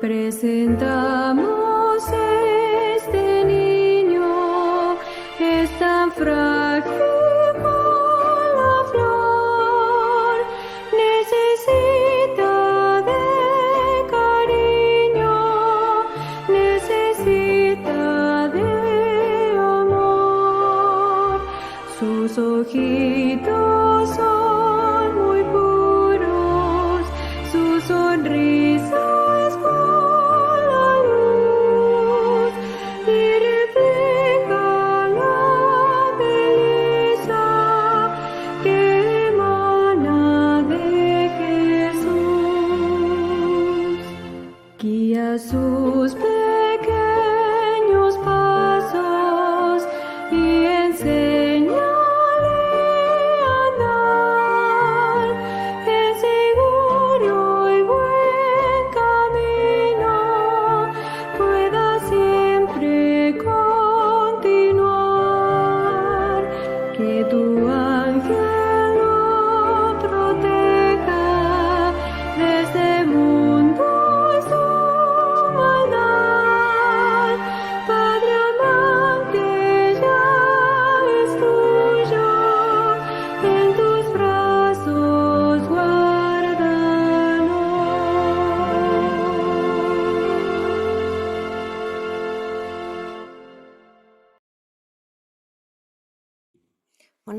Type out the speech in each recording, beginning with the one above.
Presentamos este niño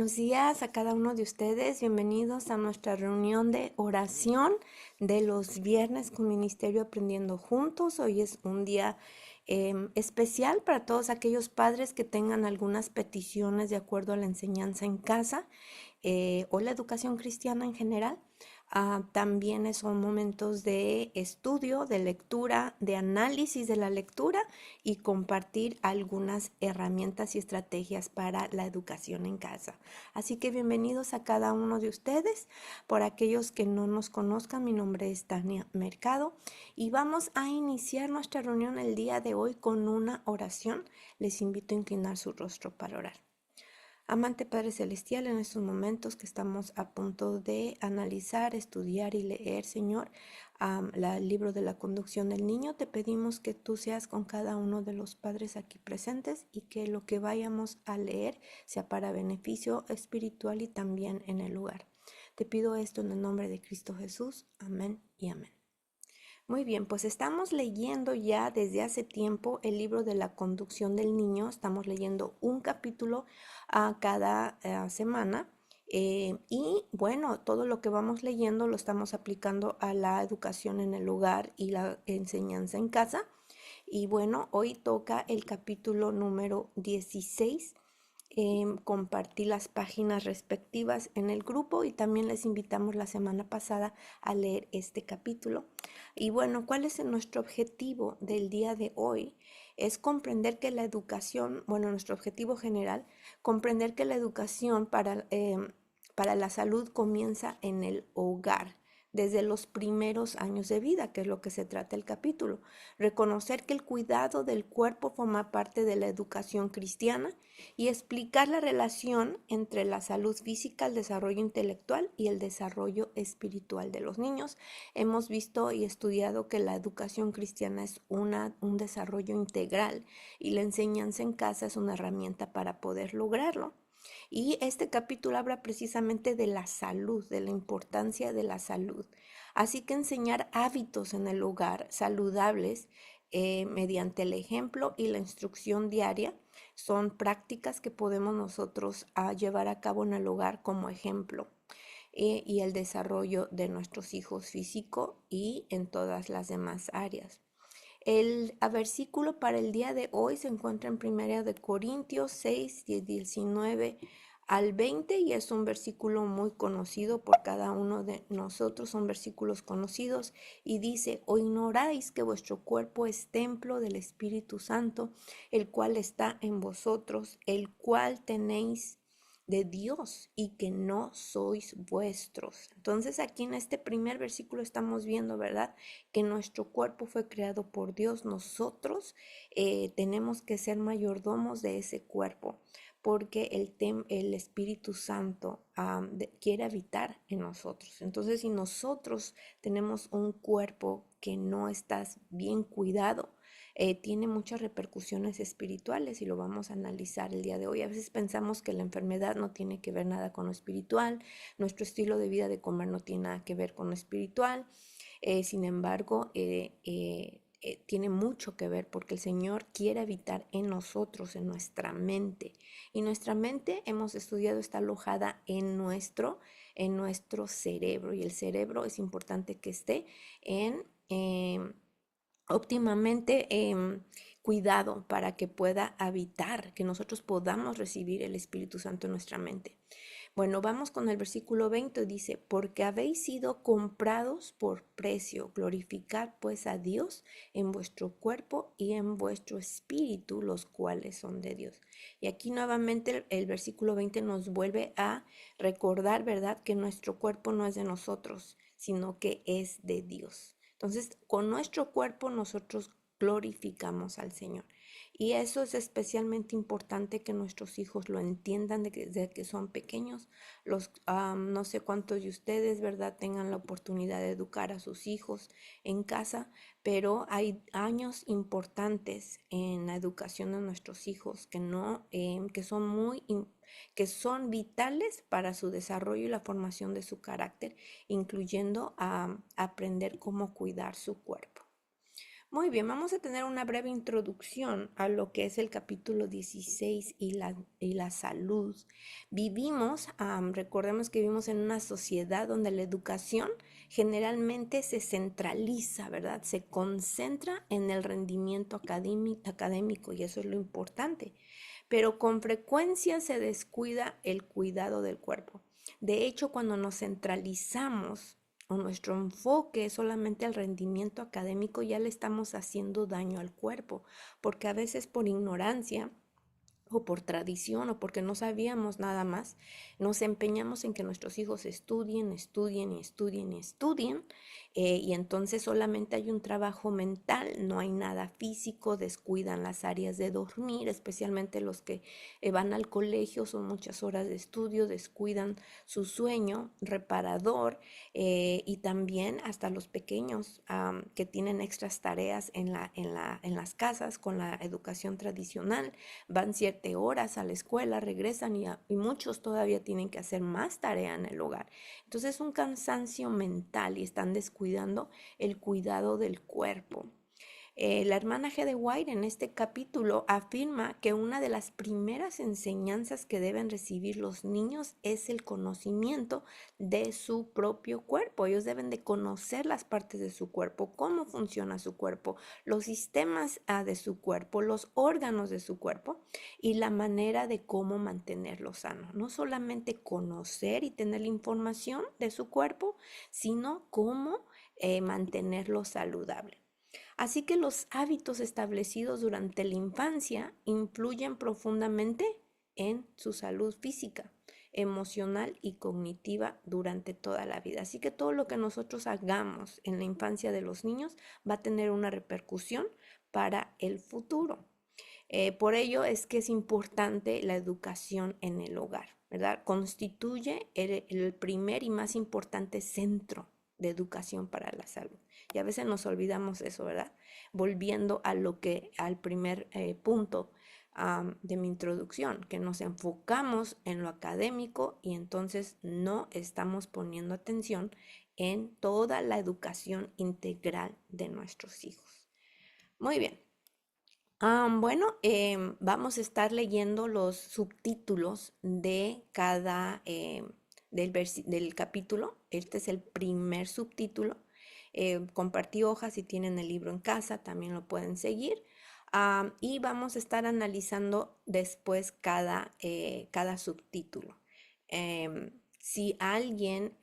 Buenos días a cada uno de ustedes. Bienvenidos a nuestra reunión de oración de los viernes con Ministerio Aprendiendo Juntos. Hoy es un día especial para todos aquellos padres que tengan algunas peticiones de acuerdo a la enseñanza en casa o la educación cristiana en general. También son momentos de estudio, de lectura, de análisis de la lectura y compartir algunas herramientas y estrategias para la educación en casa. Así que bienvenidos a cada uno de ustedes. Por aquellos que no nos conozcan, mi nombre es Tania Mercado y vamos a iniciar nuestra reunión el día de hoy con una oración. Les invito a inclinar su rostro para orar. Amante Padre Celestial, en estos momentos que estamos a punto de analizar, estudiar y leer, Señor, el libro de la conducción del niño, te pedimos que tú seas con cada uno de los padres aquí presentes y que lo que vayamos a leer sea para beneficio espiritual y también en el lugar. Te pido esto en el nombre de Cristo Jesús. Amén y amén. Muy bien, pues estamos leyendo ya desde hace tiempo el libro de la conducción del niño. Estamos leyendo un capítulo a cada semana. Y bueno, todo lo que vamos leyendo lo estamos aplicando a la educación en el hogar y la enseñanza en casa. Y bueno, hoy toca el capítulo número 16. Compartí las páginas respectivas en el grupo y también les invitamos la semana pasada a leer este capítulo. Y bueno, ¿cuál es nuestro objetivo del día de hoy? Es comprender que la educación, bueno, nuestro objetivo general, comprender que la educación para la salud comienza en el hogar, desde los primeros años de vida, que es lo que se trata el capítulo. Reconocer que el cuidado del cuerpo forma parte de la educación cristiana y explicar la relación entre la salud física, el desarrollo intelectual y el desarrollo espiritual de los niños. Hemos visto y estudiado que la educación cristiana es un desarrollo integral y la enseñanza en casa es una herramienta para poder lograrlo. Y este capítulo habla precisamente de la salud, de la importancia de la salud. Así que enseñar hábitos en el hogar saludables mediante el ejemplo y la instrucción diaria son prácticas que podemos nosotros llevar a cabo en el hogar como ejemplo y el desarrollo de nuestros hijos físico y en todas las demás áreas. El versículo para el día de hoy se encuentra en 1 Corintios 6, 19 al 20 y es un versículo muy conocido por cada uno de nosotros, son versículos conocidos y dice: ¿O ignoráis que vuestro cuerpo es templo del Espíritu Santo, el cual está en vosotros, el cual tenéis de Dios y que no sois vuestros? Entonces aquí en este primer versículo estamos viendo, ¿verdad?, que nuestro cuerpo fue creado por Dios. Nosotros tenemos que ser mayordomos de ese cuerpo porque el Espíritu Santo quiere habitar en nosotros. Entonces, si nosotros tenemos un cuerpo que no está bien cuidado, tiene muchas repercusiones espirituales y lo vamos a analizar el día de hoy. A veces pensamos que la enfermedad no tiene que ver nada con lo espiritual, nuestro estilo de vida de comer no tiene nada que ver con lo espiritual. Sin embargo, tiene mucho que ver porque el Señor quiere habitar en nosotros, en nuestra mente. Y nuestra mente, hemos estudiado, está alojada en nuestro cerebro. Y el cerebro es importante que esté en óptimamente cuidado para que pueda habitar, que nosotros podamos recibir el Espíritu Santo en nuestra mente. Bueno, vamos con el versículo 20, dice: porque habéis sido comprados por precio, glorificad pues a Dios en vuestro cuerpo y en vuestro espíritu, los cuales son de Dios. Y aquí nuevamente el versículo 20 nos vuelve a recordar, ¿verdad?, que nuestro cuerpo no es de nosotros, sino que es de Dios. Entonces, con nuestro cuerpo nosotros glorificamos al Señor. Y eso es especialmente importante que nuestros hijos lo entiendan desde que son pequeños. No sé cuántos de ustedes, ¿verdad?, tengan la oportunidad de educar a sus hijos en casa, pero hay años importantes en la educación de nuestros hijos que son vitales para su desarrollo y la formación de su carácter, incluyendo aprender cómo cuidar su cuerpo. Muy bien, vamos a tener una breve introducción a lo que es el capítulo 16 y la salud. Recordemos que vivimos en una sociedad donde la educación generalmente se centraliza, ¿verdad? Se concentra en el rendimiento académico y eso es lo importante, pero con frecuencia se descuida el cuidado del cuerpo. De hecho, cuando nos centralizamos o nuestro enfoque es solamente al rendimiento académico, ya le estamos haciendo daño al cuerpo, porque a veces por ignorancia o por tradición o porque no sabíamos nada más, nos empeñamos en que nuestros hijos estudien, estudien y estudien y estudien, y entonces solamente hay un trabajo mental, no hay nada físico, descuidan las áreas de dormir, especialmente los que van al colegio, son muchas horas de estudio, descuidan su sueño reparador, y también hasta los pequeños que tienen extras tareas en las casas con la educación tradicional van 7 horas a la escuela, regresan y muchos todavía tienen que hacer más tarea en el hogar. Entonces es un cansancio mental y están descuidando el cuidado del cuerpo. La hermana G. de White en este capítulo afirma que una de las primeras enseñanzas que deben recibir los niños es el conocimiento de su propio cuerpo. Ellos deben de conocer las partes de su cuerpo, cómo funciona su cuerpo, los sistemas de su cuerpo, los órganos de su cuerpo y la manera de cómo mantenerlo sano. No solamente conocer y tener la información de su cuerpo, sino cómo mantenerlo saludable. Así que los hábitos establecidos durante la infancia influyen profundamente en su salud física, emocional y cognitiva durante toda la vida. Así que todo lo que nosotros hagamos en la infancia de los niños va a tener una repercusión para el futuro. Por ello es que es importante la educación en el hogar, ¿verdad? Constituye el primer y más importante centro de educación para la salud. Y a veces nos olvidamos eso, ¿verdad? Volviendo al primer punto de mi introducción, que nos enfocamos en lo académico y entonces no estamos poniendo atención en toda la educación integral de nuestros hijos. Muy bien. Vamos a estar leyendo los subtítulos de cada del capítulo. Este es el primer subtítulo. Compartí hojas si tienen el libro en casa, también lo pueden seguir. Y vamos a estar analizando después cada subtítulo. Si alguien,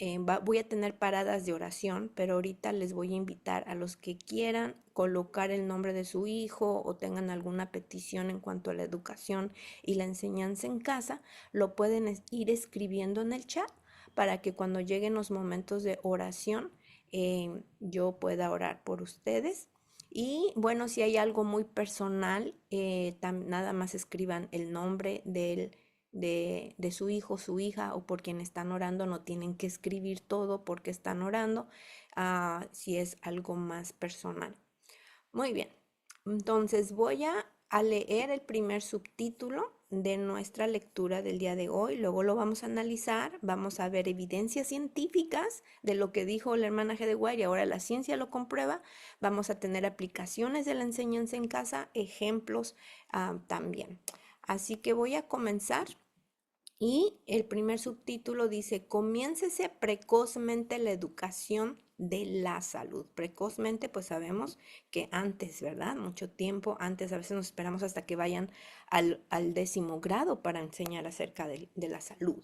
voy a tener paradas de oración, pero ahorita les voy a invitar a los que quieran colocar el nombre de su hijo o tengan alguna petición en cuanto a la educación y la enseñanza en casa, lo pueden ir escribiendo en el chat para que cuando lleguen los momentos de oración, yo pueda orar por ustedes. Y bueno, si hay algo muy personal, nada más escriban el nombre de su hijo, su hija o por quien están orando. No tienen que escribir todo porque están orando, si es algo más personal. Muy bien, entonces voy a leer el primer subtítulo de nuestra lectura del día de hoy, luego lo vamos a analizar, vamos a ver evidencias científicas de lo que dijo la hermana G. de White y ahora la ciencia lo comprueba, vamos a tener aplicaciones de la enseñanza en casa, ejemplos también. Así que voy a comenzar. Y el primer subtítulo dice, comiéncese precozmente la educación de la salud. Precozmente, pues sabemos que antes, ¿verdad? Mucho tiempo antes, a veces nos esperamos hasta que vayan al 10º grado para enseñar acerca de la salud.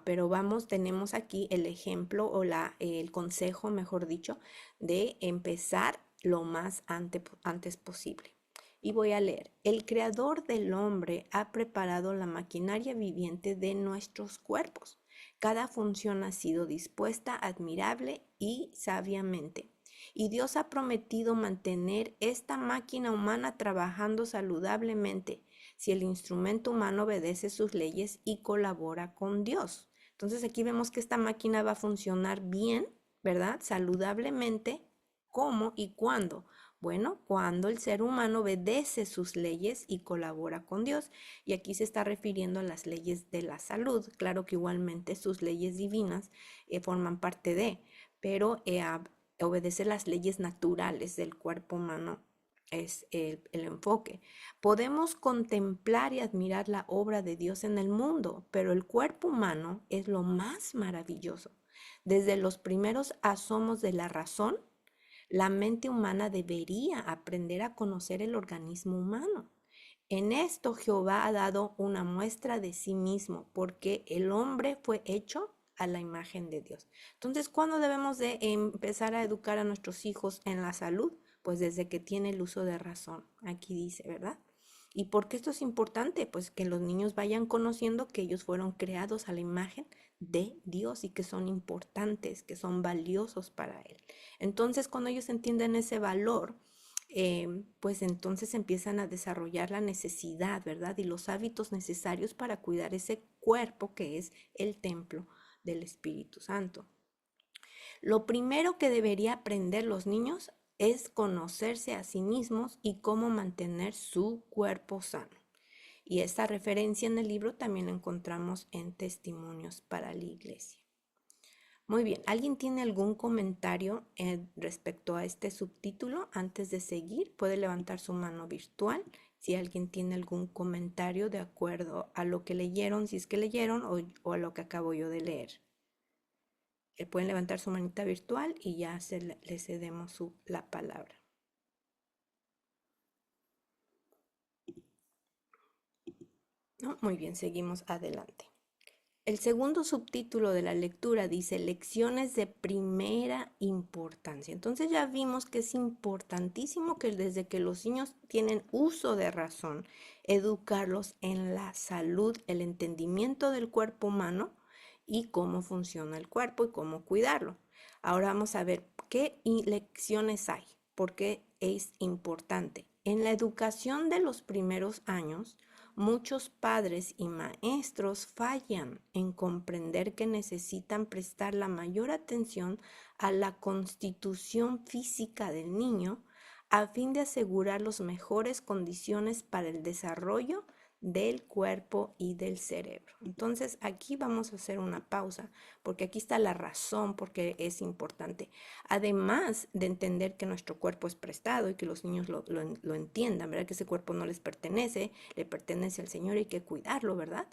Pero tenemos aquí el ejemplo o el consejo, mejor dicho, de empezar lo más antes posible. Y voy a leer, el creador del hombre ha preparado la maquinaria viviente de nuestros cuerpos. Cada función ha sido dispuesta admirable y sabiamente. Y Dios ha prometido mantener esta máquina humana trabajando saludablemente si el instrumento humano obedece sus leyes y colabora con Dios. Entonces aquí vemos que esta máquina va a funcionar bien, ¿verdad? Saludablemente. ¿Cómo y cuándo? Bueno, cuando el ser humano obedece sus leyes y colabora con Dios. Y aquí se está refiriendo a las leyes de la salud. Claro que igualmente sus leyes divinas forman parte de, pero obedecer las leyes naturales del cuerpo humano es el enfoque. Podemos contemplar y admirar la obra de Dios en el mundo, pero el cuerpo humano es lo más maravilloso. Desde los primeros asomos de la razón, la mente humana debería aprender a conocer el organismo humano. En esto Jehová ha dado una muestra de sí mismo, porque el hombre fue hecho a la imagen de Dios. Entonces, ¿cuándo debemos de empezar a educar a nuestros hijos en la salud? Pues desde que tiene el uso de razón. Aquí dice, ¿verdad? ¿Y por qué esto es importante? Pues que los niños vayan conociendo que ellos fueron creados a la imagen de Dios y que son importantes, que son valiosos para Él. Entonces, cuando ellos entienden ese valor, pues entonces empiezan a desarrollar la necesidad, ¿verdad? Y los hábitos necesarios para cuidar ese cuerpo que es el templo del Espíritu Santo. Lo primero que debería aprender los niños es conocerse a sí mismos y cómo mantener su cuerpo sano. Y esta referencia en el libro también la encontramos en Testimonios para la Iglesia. Muy bien, ¿alguien tiene algún comentario respecto a este subtítulo? Antes de seguir, puede levantar su mano virtual si alguien tiene algún comentario de acuerdo a lo que leyeron, si es que leyeron o a lo que acabo yo de leer. Pueden levantar su manita virtual y ya le cedemos la palabra. ¿No? Muy bien, seguimos adelante. El segundo subtítulo de la lectura dice lecciones de primera importancia. Entonces ya vimos que es importantísimo que desde que los niños tienen uso de razón, educarlos en la salud, el entendimiento del cuerpo humano y cómo funciona el cuerpo y cómo cuidarlo. Ahora vamos a ver qué lecciones hay, por qué es importante. En la educación de los primeros años, muchos padres y maestros fallan en comprender que necesitan prestar la mayor atención a la constitución física del niño a fin de asegurar las mejores condiciones para el desarrollo del cuerpo y del cerebro. Entonces aquí vamos a hacer una pausa porque aquí está la razón porque es importante. Además de entender que nuestro cuerpo es prestado y que los niños lo entiendan, ¿verdad? Que ese cuerpo no les pertenece, le pertenece al Señor y hay que cuidarlo, ¿verdad?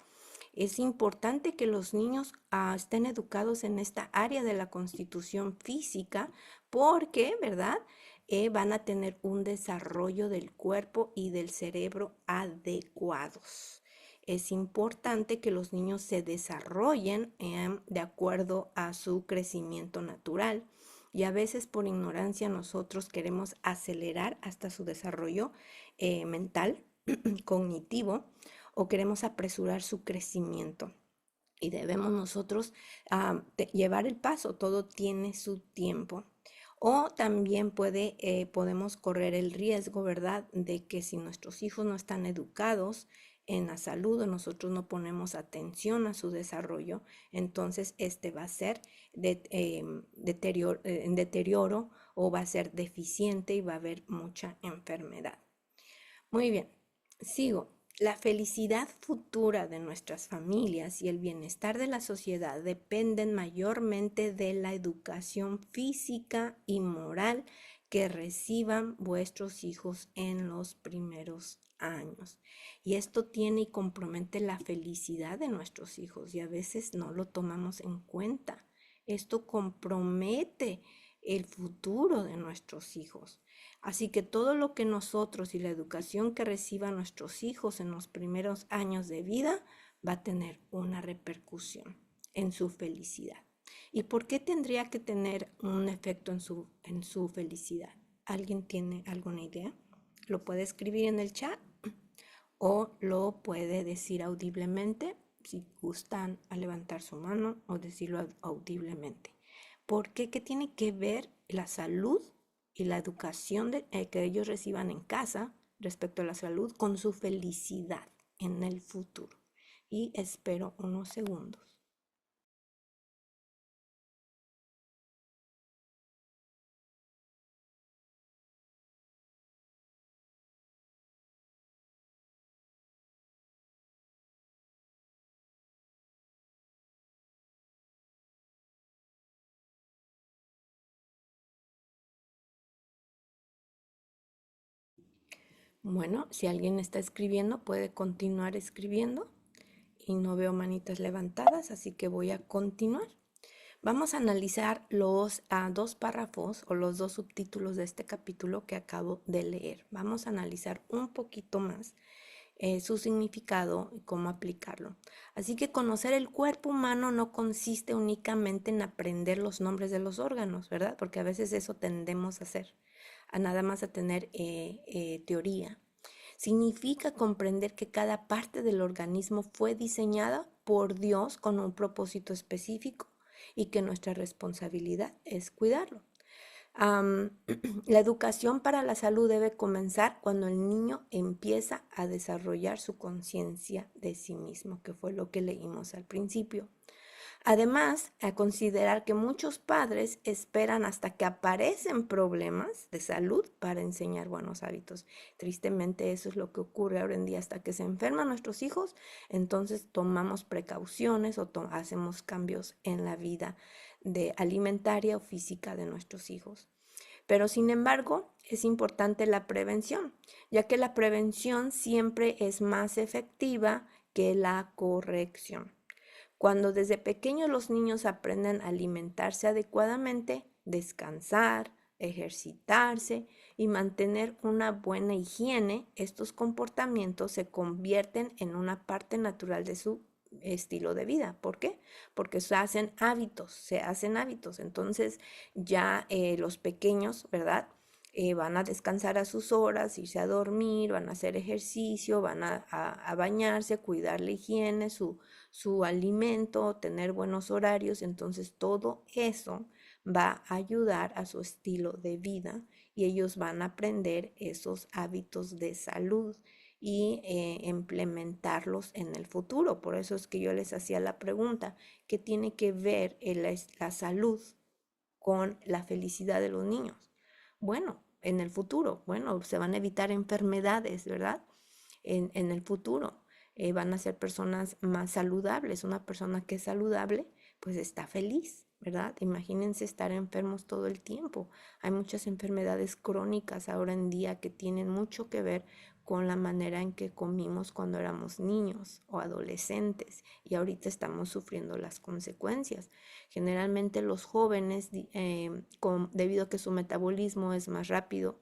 Es importante que los niños estén educados en esta área de la constitución física porque, ¿verdad? Van a tener un desarrollo del cuerpo y del cerebro adecuados. Es importante que los niños se desarrollen de acuerdo a su crecimiento natural y a veces por ignorancia nosotros queremos acelerar hasta su desarrollo mental, cognitivo, o queremos apresurar su crecimiento. Y debemos nosotros llevar el paso, todo tiene su tiempo. O también podemos correr el riesgo, ¿verdad?, de que si nuestros hijos no están educados en la salud o nosotros no ponemos atención a su desarrollo, entonces este va a ser en deterioro o va a ser deficiente y va a haber mucha enfermedad. Muy bien, sigo. La felicidad futura de nuestras familias y el bienestar de la sociedad dependen mayormente de la educación física y moral que reciban vuestros hijos en los primeros años. Y esto tiene y compromete la felicidad de nuestros hijos y a veces no lo tomamos en cuenta. Esto compromete el futuro de nuestros hijos. Así que todo lo que nosotros y la educación que reciban nuestros hijos en los primeros años de vida va a tener una repercusión en su felicidad. ¿Y por qué tendría que tener un efecto en su felicidad? ¿Alguien tiene alguna idea? Lo puede escribir en el chat o lo puede decir audiblemente si gustan a levantar su mano o decirlo audiblemente. ¿Por qué? ¿Qué tiene que ver la salud y la educación que ellos reciban en casa respecto a la salud con su felicidad en el futuro? Y espero unos segundos. Bueno, si alguien está escribiendo, puede continuar escribiendo y no veo manitas levantadas, así que voy a continuar. Vamos a analizar los dos párrafos o los dos subtítulos de este capítulo que acabo de leer. Vamos a analizar un poquito más su significado y cómo aplicarlo. Así que conocer el cuerpo humano no consiste únicamente en aprender los nombres de los órganos, ¿verdad? Porque a veces eso tendemos a hacer, a nada más a tener teoría. Significa comprender que cada parte del organismo fue diseñada por Dios con un propósito específico y que nuestra responsabilidad es cuidarlo. Am, la educación para la salud debe comenzar cuando el niño empieza a desarrollar su conciencia de sí mismo, que fue lo que leímos al principio. Además, a considerar que muchos padres esperan hasta que aparecen problemas de salud para enseñar buenos hábitos. Tristemente, eso es lo que ocurre ahora en día. Hasta que se enferman nuestros hijos, entonces tomamos precauciones o hacemos cambios en la vida de alimentaria o física de nuestros hijos. Pero sin embargo, es importante la prevención, ya que la prevención siempre es más efectiva que la corrección. Cuando desde pequeños los niños aprenden a alimentarse adecuadamente, descansar, ejercitarse y mantener una buena higiene, estos comportamientos se convierten en una parte natural de su estilo de vida. ¿Por qué? Porque se hacen hábitos, se hacen hábitos. Entonces ya los pequeños, ¿verdad? Van a descansar a sus horas, irse a dormir, van a hacer ejercicio, van a bañarse, cuidar la higiene, su alimento, tener buenos horarios. Entonces todo eso va a ayudar a su estilo de vida y ellos van a aprender esos hábitos de salud y implementarlos en el futuro. Por eso es que yo les hacía la pregunta, ¿qué tiene que ver la salud con la felicidad de los niños? Bueno, en el futuro, bueno, se van a evitar enfermedades, ¿verdad? En el futuro van a ser personas más saludables. Una persona que es saludable, pues está feliz, ¿verdad? Imagínense estar enfermos todo el tiempo. Hay muchas enfermedades crónicas ahora en día que tienen mucho que ver con la manera en que comimos cuando éramos niños o adolescentes y ahorita estamos sufriendo las consecuencias. Generalmente los jóvenes, debido a que su metabolismo es más rápido,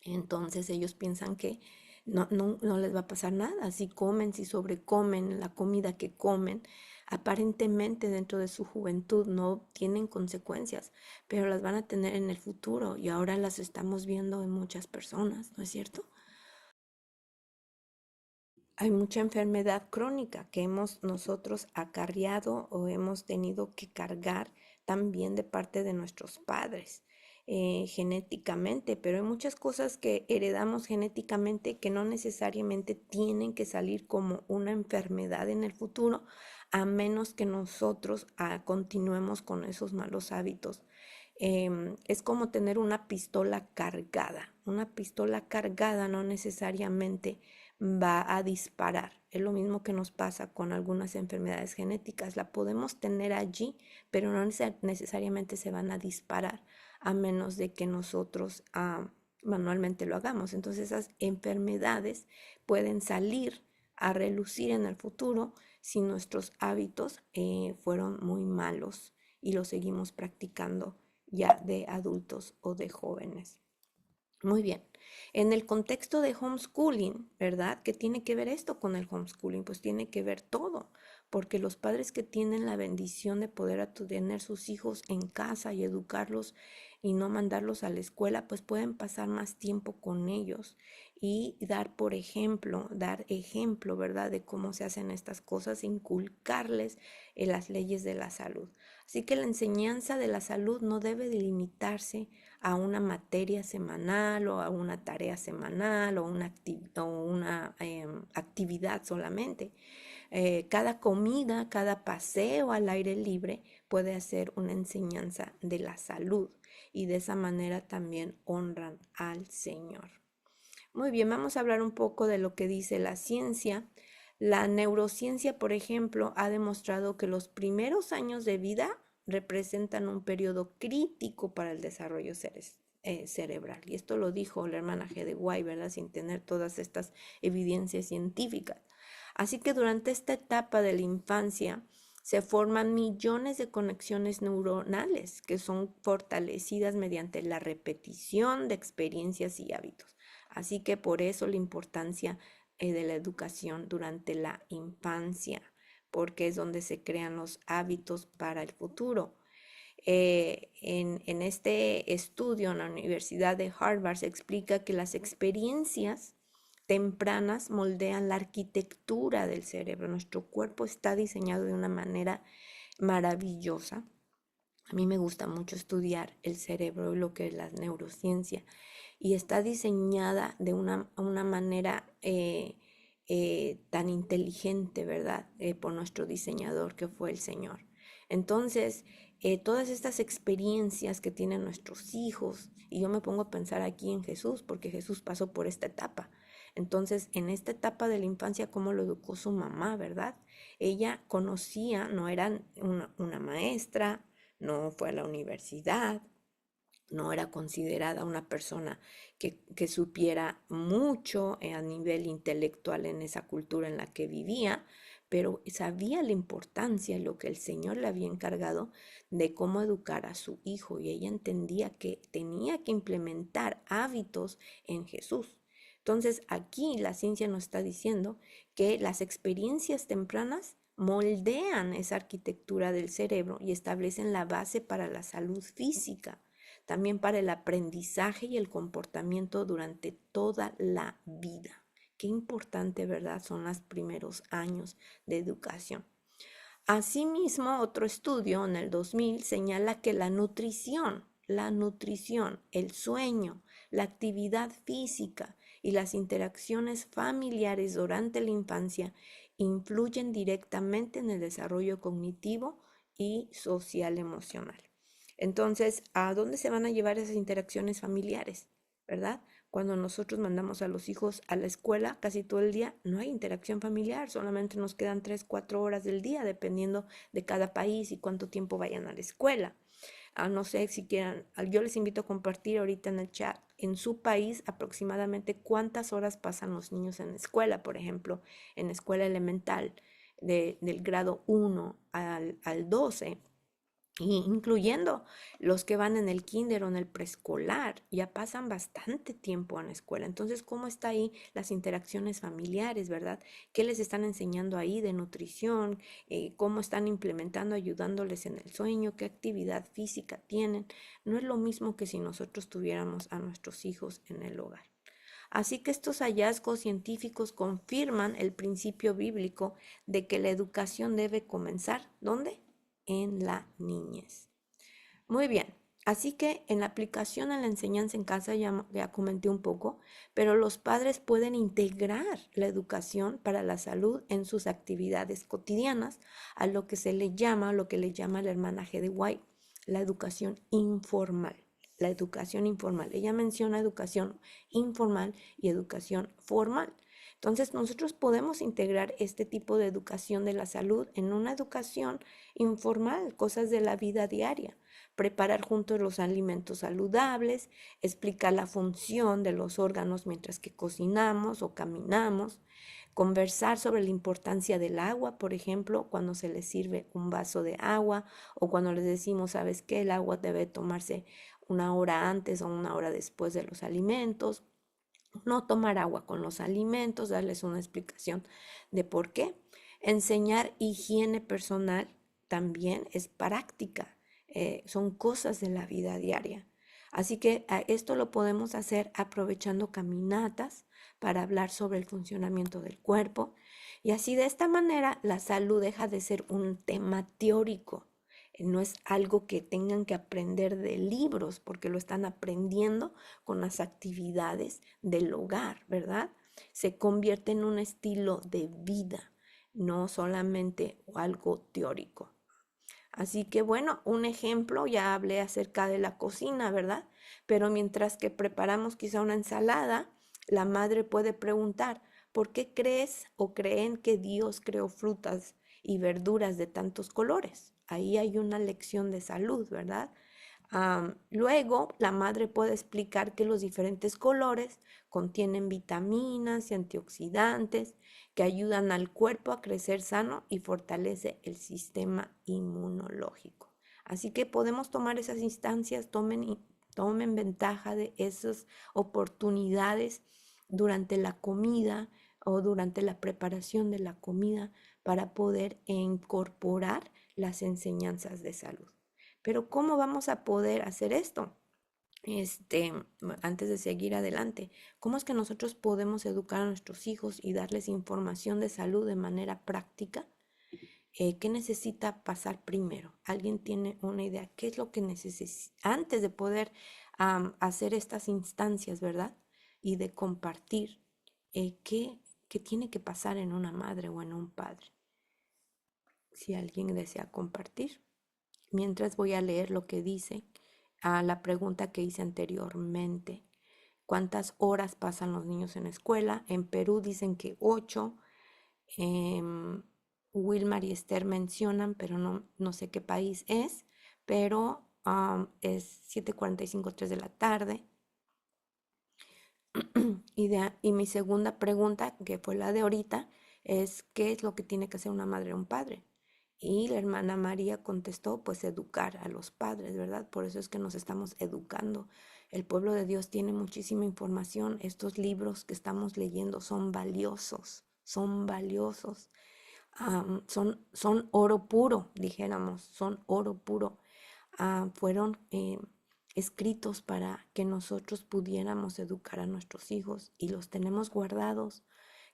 entonces ellos piensan que no les va a pasar nada. Si comen, si sobrecomen la comida que comen, aparentemente dentro de su juventud no tienen consecuencias, pero las van a tener en el futuro y ahora las estamos viendo en muchas personas, ¿no es cierto? Hay mucha enfermedad crónica que hemos nosotros acarreado o hemos tenido que cargar también de parte de nuestros padres genéticamente, pero hay muchas cosas que heredamos genéticamente que no necesariamente tienen que salir como una enfermedad en el futuro, a menos que nosotros continuemos con esos malos hábitos. Es como tener una pistola cargada. Una pistola cargada no necesariamente va a disparar. Es lo mismo que nos pasa con algunas enfermedades genéticas. La podemos tener allí, pero no necesariamente se van a disparar a menos de que nosotros manualmente lo hagamos. Entonces esas enfermedades pueden salir a relucir en el futuro si nuestros hábitos fueron muy malos y los seguimos practicando ya de adultos o de jóvenes. Muy bien. En el contexto de homeschooling, ¿verdad? ¿Qué tiene que ver esto con el homeschooling? Pues tiene que ver todo, porque los padres que tienen la bendición de poder tener sus hijos en casa y educarlos y no mandarlos a la escuela, pues pueden pasar más tiempo con ellos y dar ejemplo, ¿verdad? De cómo se hacen estas cosas, inculcarles las leyes de la salud. Así que la enseñanza de la salud no debe delimitarse a una materia semanal o a una tarea semanal o una actividad solamente. Cada comida, cada paseo al aire libre puede hacer una enseñanza de la salud y de esa manera también honran al Señor. Muy bien, vamos a hablar un poco de lo que dice la ciencia. La neurociencia, por ejemplo, ha demostrado que los primeros años de vida representan un periodo crítico para el desarrollo cerebral. Y esto lo dijo la hermana G. de White, ¿verdad? Sin tener todas estas evidencias científicas. Así que durante esta etapa de la infancia se forman millones de conexiones neuronales que son fortalecidas mediante la repetición de experiencias y hábitos. Así que por eso la importancia de la educación durante la infancia, porque es donde se crean los hábitos para el futuro. En este estudio en la Universidad de Harvard se explica que las experiencias tempranas moldean la arquitectura del cerebro. Nuestro cuerpo está diseñado de una manera maravillosa. A mí me gusta mucho estudiar el cerebro y lo que es la neurociencia. Y está diseñada de una manera tan inteligente, ¿verdad? Por nuestro diseñador que fue el Señor. Entonces, todas estas experiencias que tienen nuestros hijos, y yo me pongo a pensar aquí en Jesús, porque Jesús pasó por esta etapa. Entonces, en esta etapa de la infancia, ¿cómo lo educó su mamá, verdad? Ella conocía, no era una maestra, no fue a la universidad, no era considerada una persona que supiera mucho a nivel intelectual en esa cultura en la que vivía, pero sabía la importancia, lo que el Señor le había encargado de cómo educar a su hijo, y ella entendía que tenía que implementar hábitos en Jesús. Entonces aquí la ciencia nos está diciendo que las experiencias tempranas moldean esa arquitectura del cerebro y establecen la base para la salud física, también para el aprendizaje y el comportamiento durante toda la vida. Qué importante, ¿verdad? Son los primeros años de educación. Asimismo, otro estudio en el 2000 señala que la nutrición, el sueño, la actividad física y las interacciones familiares durante la infancia influyen directamente en el desarrollo cognitivo y social emocional. Entonces, ¿a dónde se van a llevar esas interacciones familiares? ¿Verdad? Cuando nosotros mandamos a los hijos a la escuela casi todo el día, no hay interacción familiar, solamente nos quedan 3, 4 horas del día, dependiendo de cada país y cuánto tiempo vayan a la escuela. No sé si quieran, yo les invito a compartir ahorita en el chat, en su país aproximadamente cuántas horas pasan los niños en la escuela, por ejemplo, en escuela elemental, del grado 1 al 12, incluyendo los que van en el kinder o en el preescolar, ya pasan bastante tiempo en la escuela. Entonces, ¿cómo está ahí las interacciones familiares, verdad? ¿Qué les están enseñando ahí de nutrición? ¿Cómo están implementando, ayudándoles en el sueño? ¿Qué actividad física tienen? No es lo mismo que si nosotros tuviéramos a nuestros hijos en el hogar. Así que estos hallazgos científicos confirman el principio bíblico de que la educación debe comenzar, ¿dónde? En la niñez. Muy bien, así que en la aplicación a la enseñanza en casa ya comenté un poco, pero los padres pueden integrar la educación para la salud en sus actividades cotidianas, a lo que se le llama, lo que le llama la hermana G. de White, la educación informal. La educación informal. Ella menciona educación informal y educación formal. Entonces, nosotros podemos integrar este tipo de educación de la salud en una educación informal, cosas de la vida diaria. Preparar juntos los alimentos saludables, explicar la función de los órganos mientras que cocinamos o caminamos, conversar sobre la importancia del agua, por ejemplo, cuando se les sirve un vaso de agua o cuando les decimos, ¿sabes qué? El agua debe tomarse una hora antes o una hora después de los alimentos. No tomar agua con los alimentos, darles una explicación de por qué. Enseñar higiene personal también es práctica, son cosas de la vida diaria. Así que esto lo podemos hacer aprovechando caminatas para hablar sobre el funcionamiento del cuerpo. Y así de esta manera la salud deja de ser un tema teórico. No es algo que tengan que aprender de libros, porque lo están aprendiendo con las actividades del hogar, ¿verdad? Se convierte en un estilo de vida, no solamente algo teórico. Así que bueno, un ejemplo, ya hablé acerca de la cocina, ¿verdad? Pero mientras que preparamos quizá una ensalada, la madre puede preguntar, ¿por qué crees o creen que Dios creó frutas y verduras de tantos colores? Ahí hay una lección de salud, ¿verdad? Luego, la madre puede explicar que los diferentes colores contienen vitaminas y antioxidantes que ayudan al cuerpo a crecer sano y fortalece el sistema inmunológico. Así que podemos tomar esas instancias, tomen ventaja de esas oportunidades durante la comida o durante la preparación de la comida para poder incorporar las enseñanzas de salud. Pero ¿cómo vamos a poder hacer esto? Este, Antes de seguir adelante, ¿cómo es que nosotros podemos educar a nuestros hijos y darles información de salud de manera práctica? ¿Qué necesita pasar primero? ¿Alguien tiene una idea? ¿Qué es lo que necesita antes de poder hacer estas instancias, verdad? Y de compartir, ¿qué tiene que pasar en una madre o en un padre? Si alguien desea compartir. Mientras voy a leer lo que dice a la pregunta que hice anteriormente. ¿Cuántas horas pasan los niños en la escuela? En Perú dicen que 8. Wilmar y Esther mencionan, pero no sé qué país es, pero es 7:45, 3 de la tarde. Y mi segunda pregunta, que fue la de ahorita, es ¿qué es lo que tiene que hacer una madre o un padre? Y la hermana María contestó, pues educar a los padres, ¿verdad? Por eso es que nos estamos educando. El pueblo de Dios tiene muchísima información. Estos libros que estamos leyendo son valiosos, son valiosos. Son oro puro, dijéramos, son oro puro. Fueron escritos para que nosotros pudiéramos educar a nuestros hijos y los tenemos guardados,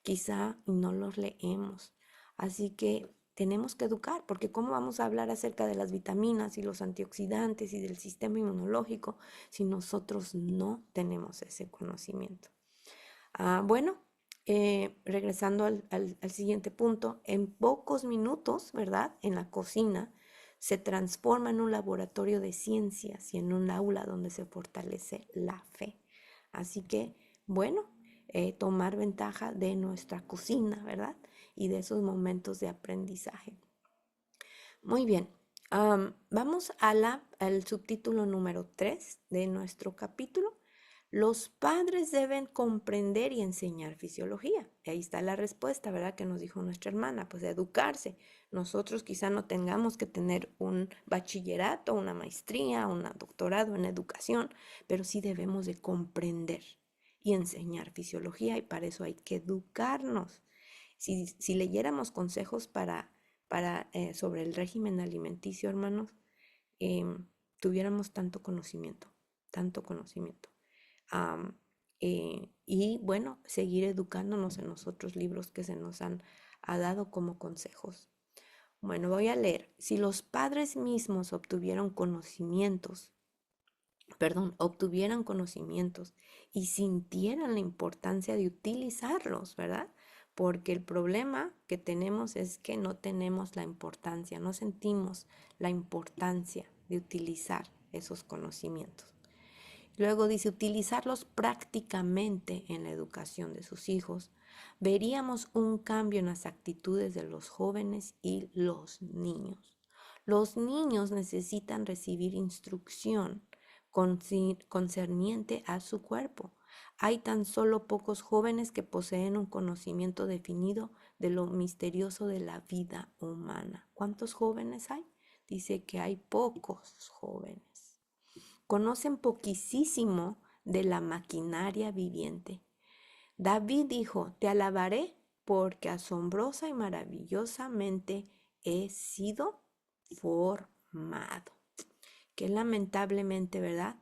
quizá no los leemos. Así que tenemos que educar, porque ¿cómo vamos a hablar acerca de las vitaminas y los antioxidantes y del sistema inmunológico si nosotros no tenemos ese conocimiento? Bueno, regresando al siguiente punto, en pocos minutos, ¿verdad? En la cocina se transforma en un laboratorio de ciencias y en un aula donde se fortalece la fe. Así que, bueno, tomar ventaja de nuestra cocina, ¿verdad? Y de esos momentos de aprendizaje. Muy bien, vamos al subtítulo número 3 de nuestro capítulo. Los padres deben comprender y enseñar fisiología. Y ahí está la respuesta, ¿verdad? Que nos dijo nuestra hermana, pues educarse. Nosotros quizá no tengamos que tener un bachillerato, una maestría, un doctorado en educación, pero sí debemos de comprender y enseñar fisiología y para eso hay que educarnos. Si leyéramos consejos sobre el régimen alimenticio, hermanos, tuviéramos tanto conocimiento. Y bueno, seguir educándonos en los otros libros que se nos ha dado como consejos. Bueno, voy a leer. Si los padres mismos obtuvieran conocimientos y sintieran la importancia de utilizarlos, ¿verdad? Porque el problema que tenemos es que no tenemos la importancia, no sentimos la importancia de utilizar esos conocimientos. Luego dice utilizarlos prácticamente en la educación de sus hijos. Veríamos un cambio en las actitudes de los jóvenes y los niños. Los niños necesitan recibir instrucción concerniente a su cuerpo. Hay tan solo pocos jóvenes que poseen un conocimiento definido de lo misterioso de la vida humana. ¿Cuántos jóvenes hay? Dice que hay pocos jóvenes. Conocen poquísimo de la maquinaria viviente. David dijo, te alabaré porque asombrosa y maravillosamente he sido formado. Que lamentablemente, ¿verdad?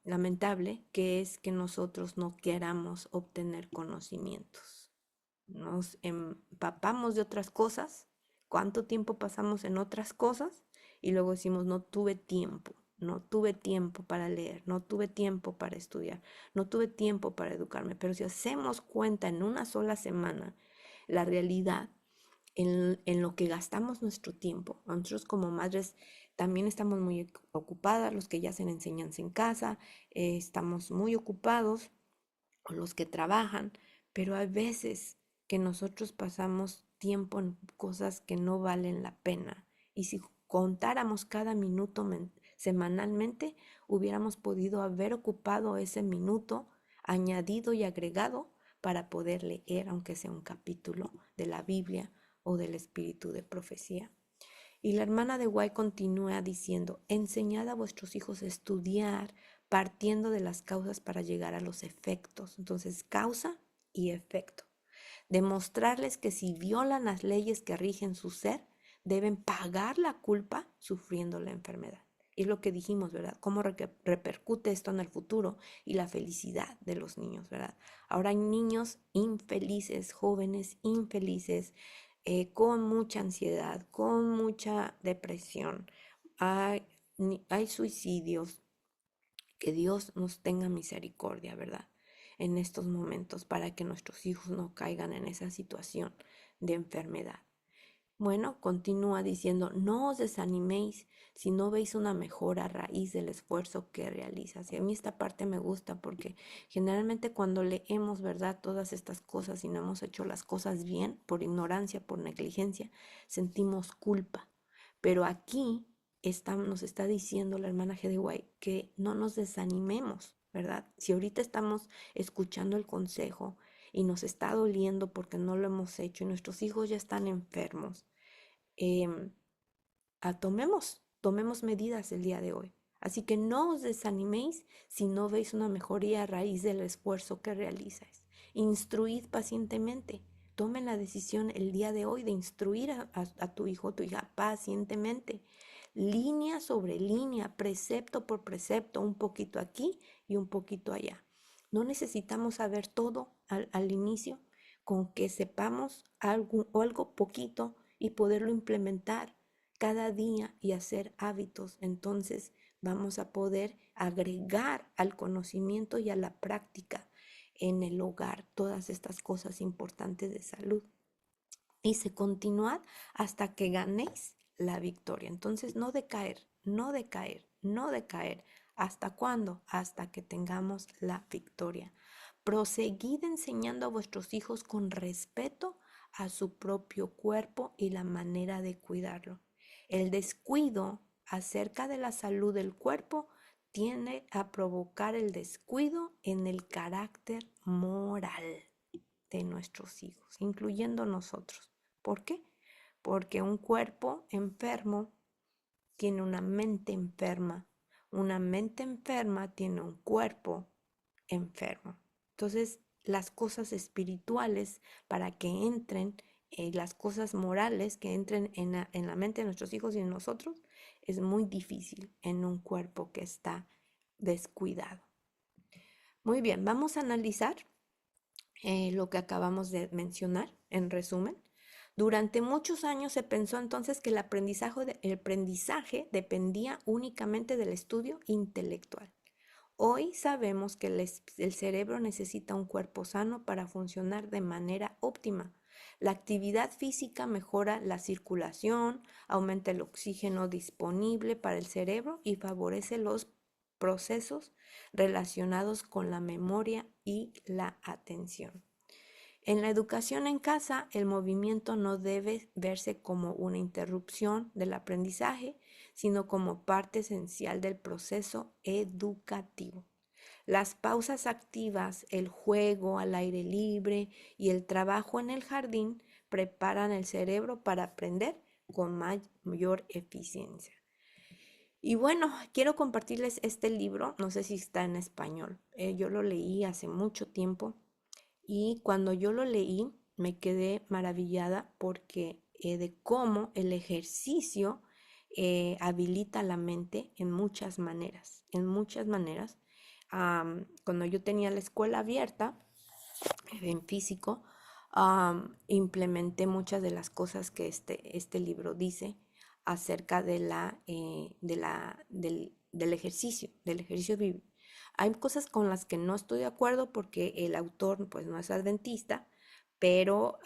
Lamentable que es que nosotros no queramos obtener conocimientos. Nos empapamos de otras cosas. ¿Cuánto tiempo pasamos en otras cosas? Y luego decimos, no tuve tiempo para leer, no tuve tiempo para estudiar, no tuve tiempo para educarme. Pero si hacemos cuenta en una sola semana, la realidad en lo que gastamos nuestro tiempo. Nosotros como madres también estamos muy ocupadas, los que ya hacen enseñanza en casa, estamos muy ocupados, o los que trabajan, pero hay veces que nosotros pasamos tiempo en cosas que no valen la pena. Y si contáramos cada minuto semanalmente, hubiéramos podido haber ocupado ese minuto añadido y agregado para poder leer, aunque sea un capítulo de la Biblia o del espíritu de profecía. Y la hermana de Guay continúa diciendo, enseñad a vuestros hijos a estudiar partiendo de las causas para llegar a los efectos. Entonces, causa y efecto. Demostrarles que si violan las leyes que rigen su ser, deben pagar la culpa sufriendo la enfermedad. Y es lo que dijimos, ¿verdad? Cómo repercute esto en el futuro y la felicidad de los niños, ¿verdad? Ahora hay niños infelices, jóvenes infelices, con mucha ansiedad, con mucha depresión. Hay, hay suicidios. Que Dios nos tenga misericordia, ¿verdad? En estos momentos para que nuestros hijos no caigan en esa situación de enfermedad. Bueno, continúa diciendo, no os desaniméis si no veis una mejora a raíz del esfuerzo que realizas. Y a mí esta parte me gusta porque generalmente cuando leemos, ¿verdad? Todas estas cosas y no hemos hecho las cosas bien, por ignorancia, por negligencia, sentimos culpa. Pero aquí nos está diciendo la hermana G. de White que no nos desanimemos, ¿verdad? Si ahorita estamos escuchando el consejo y nos está doliendo porque no lo hemos hecho y nuestros hijos ya están enfermos, em, tomemos medidas el día de hoy. Así que no os desaniméis si no veis una mejoría a raíz del esfuerzo que realizáis. Instruid pacientemente. Tomen la decisión el día de hoy de instruir a tu hijo o tu hija pacientemente. Línea sobre línea, precepto por precepto, un poquito aquí y un poquito allá. No necesitamos saber todo al inicio, con que sepamos algo poquito y poderlo implementar cada día y hacer hábitos. Entonces vamos a poder agregar al conocimiento y a la práctica en el hogar todas estas cosas importantes de salud. Dice, continuad hasta que ganéis la victoria. Entonces, no decaer, no decaer, no decaer. ¿Hasta cuándo? Hasta que tengamos la victoria. Proseguid enseñando a vuestros hijos con respeto a su propio cuerpo y la manera de cuidarlo. El descuido acerca de la salud del cuerpo tiende a provocar el descuido en el carácter moral de nuestros hijos, incluyendo nosotros. ¿Por qué? Porque un cuerpo enfermo tiene una mente enferma. Una mente enferma tiene un cuerpo enfermo. Entonces, las cosas espirituales, para que entren, las cosas morales que entren en la mente de nuestros hijos y en nosotros, es muy difícil en un cuerpo que está descuidado. Muy bien, vamos a analizar lo que acabamos de mencionar en resumen. Durante muchos años se pensó entonces que el aprendizaje dependía únicamente del estudio intelectual. Hoy sabemos que el cerebro necesita un cuerpo sano para funcionar de manera óptima. La actividad física mejora la circulación, aumenta el oxígeno disponible para el cerebro y favorece los procesos relacionados con la memoria y la atención. En la educación en casa, el movimiento no debe verse como una interrupción del aprendizaje, sino como parte esencial del proceso educativo. Las pausas activas, el juego al aire libre y el trabajo en el jardín preparan el cerebro para aprender con mayor eficiencia. Y bueno, quiero compartirles este libro, no sé si está en español. Yo lo leí hace mucho tiempo y cuando yo lo leí me quedé maravillada porque de cómo el ejercicio habilita la mente en muchas maneras, en muchas maneras. Cuando yo tenía la escuela abierta en físico, implementé muchas de las cosas que este libro dice acerca del ejercicio bíblico. Hay cosas con las que no estoy de acuerdo porque el autor pues no es adventista, pero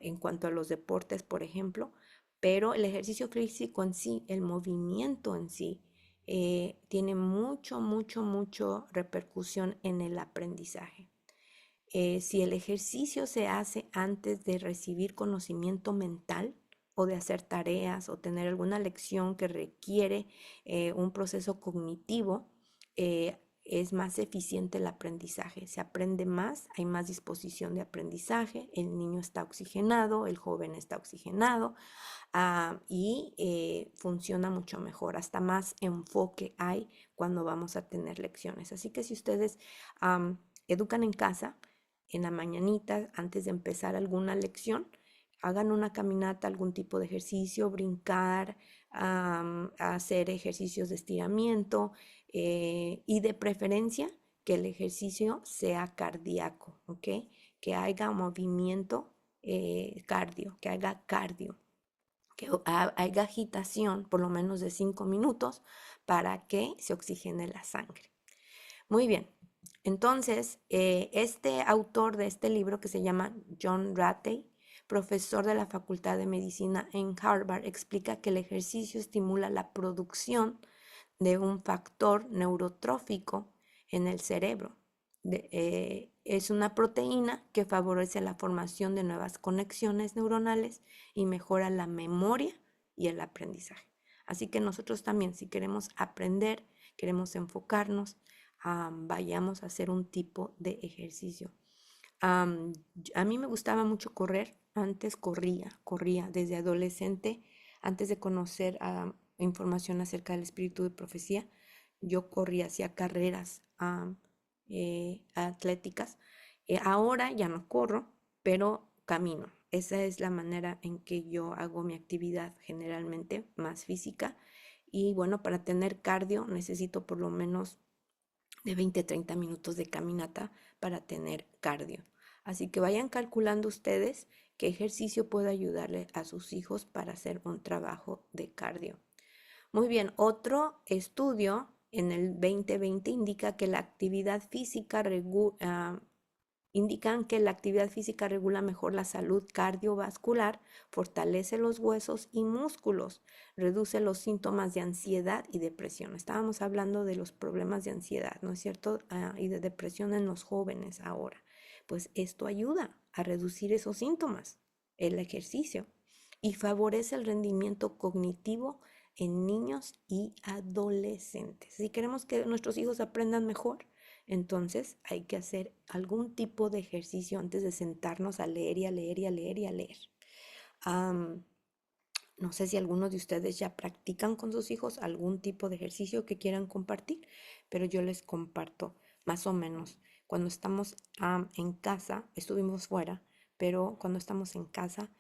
en cuanto a los deportes, por ejemplo, pero el ejercicio físico en sí, el movimiento en sí, tiene mucho repercusión en el aprendizaje. Si el ejercicio se hace antes de recibir conocimiento mental, o de hacer tareas o tener alguna lección que requiere un proceso cognitivo, es más eficiente el aprendizaje. Se aprende más, hay más disposición de aprendizaje, el niño está oxigenado, el joven está oxigenado, y funciona mucho mejor, hasta más enfoque hay cuando vamos a tener lecciones. Así que si ustedes educan en casa, en la mañanita, antes de empezar alguna lección, hagan una caminata, algún tipo de ejercicio, brincar, hacer ejercicios de estiramiento, y de preferencia que el ejercicio sea cardíaco, ¿ok? Que haya movimiento cardio, que haga cardio, que haya agitación por lo menos de 5 minutos para que se oxigene la sangre. Muy bien. Entonces, este autor de este libro, que se llama John Ratey, profesor de la Facultad de Medicina en Harvard, explica que el ejercicio estimula la producción de un factor neurotrófico en el cerebro. Es una proteína que favorece la formación de nuevas conexiones neuronales y mejora la memoria y el aprendizaje. Así que nosotros también, si queremos aprender, queremos enfocarnos, vayamos a hacer un tipo de ejercicio. A mí me gustaba mucho correr. Antes corría desde adolescente, antes de conocer información acerca del espíritu de profecía. Yo corría, hacía carreras atléticas. Ahora ya no corro, pero camino. Esa es la manera en que yo hago mi actividad, generalmente más física. Y bueno, para tener cardio necesito por lo menos de 20 a 30 minutos de caminata para tener cardio. Así que vayan calculando ustedes qué ejercicio puede ayudarle a sus hijos para hacer un trabajo de cardio. Muy bien, otro estudio en el 2020 indican que la actividad física regula mejor la salud cardiovascular, fortalece los huesos y músculos, reduce los síntomas de ansiedad y depresión. Estábamos hablando de los problemas de ansiedad, ¿no es cierto? Y de depresión en los jóvenes ahora. Pues esto ayuda a reducir esos síntomas, el ejercicio, y favorece el rendimiento cognitivo en niños y adolescentes. Si queremos que nuestros hijos aprendan mejor, entonces hay que hacer algún tipo de ejercicio antes de sentarnos a leer y a leer y a leer y a leer. Am, no sé si algunos de ustedes ya practican con sus hijos algún tipo de ejercicio que quieran compartir, pero yo les comparto más o menos. Cuando estamos en casa, estuvimos fuera, pero cuando estamos en casa,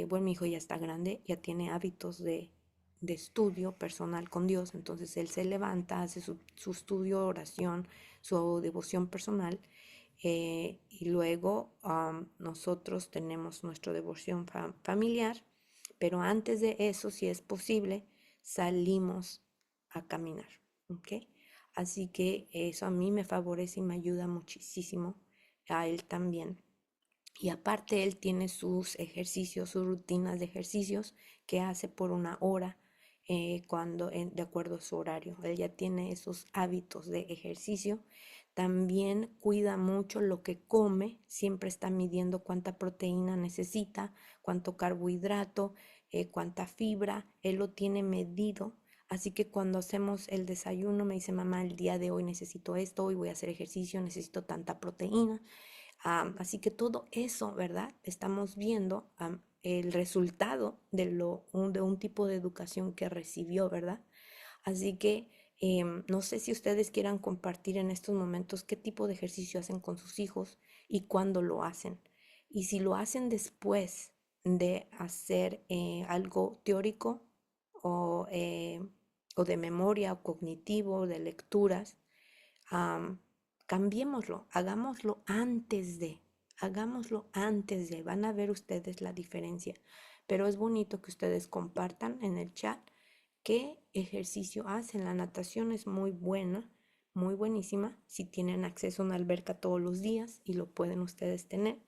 bueno, mi hijo ya está grande, ya tiene hábitos de estudio personal con Dios, entonces él se levanta, hace su estudio, oración, su devoción personal, y luego nosotros tenemos nuestra devoción familiar, pero antes de eso, si es posible, salimos a caminar, ¿ok? Así que eso a mí me favorece y me ayuda muchísimo, a él también. Y aparte él tiene sus ejercicios, sus rutinas de ejercicios que hace por una hora, de acuerdo a su horario. Él ya tiene esos hábitos de ejercicio. También cuida mucho lo que come, siempre está midiendo cuánta proteína necesita, cuánto carbohidrato, cuánta fibra, él lo tiene medido. Así que cuando hacemos el desayuno me dice, mamá, el día de hoy necesito esto, hoy voy a hacer ejercicio, necesito tanta proteína. Así que todo eso, ¿verdad? Estamos viendo el resultado de un tipo de educación que recibió, ¿verdad? Así que no sé si ustedes quieran compartir en estos momentos qué tipo de ejercicio hacen con sus hijos y cuándo lo hacen. Y si lo hacen después de hacer algo teórico o, eh, o de memoria o cognitivo, de lecturas, am, cambiémoslo, hagámoslo antes de, van a ver ustedes la diferencia. Pero es bonito que ustedes compartan en el chat qué ejercicio hacen. La natación es muy buena, muy buenísima. Si tienen acceso a una alberca todos los días y lo pueden ustedes tener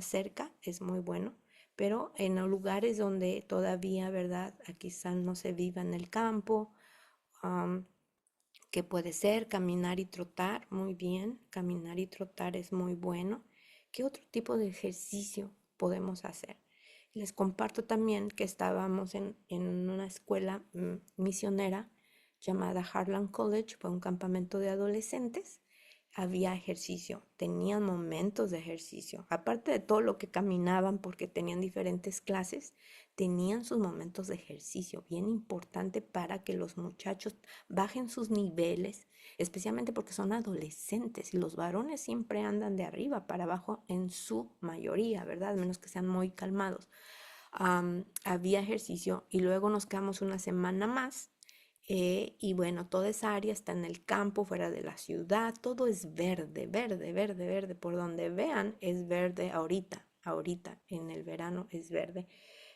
cerca, es muy bueno. Pero en los lugares donde todavía, ¿verdad? Quizás no se viva en el campo, am, que puede ser caminar y trotar, muy bien, caminar y trotar es muy bueno. ¿Qué otro tipo de ejercicio podemos hacer? Les comparto también que estábamos en una escuela misionera llamada Harlan College, fue un campamento de adolescentes. Había ejercicio, tenían momentos de ejercicio. Aparte de todo lo que caminaban porque tenían diferentes clases, tenían sus momentos de ejercicio, bien importante para que los muchachos bajen sus niveles, especialmente porque son adolescentes y los varones siempre andan de arriba para abajo en su mayoría, ¿verdad? A menos que sean muy calmados. Había ejercicio y luego nos quedamos una semana más. Y bueno, toda esa área está en el campo, fuera de la ciudad, todo es verde, verde, verde, verde. Por donde vean es verde ahorita en el verano es verde.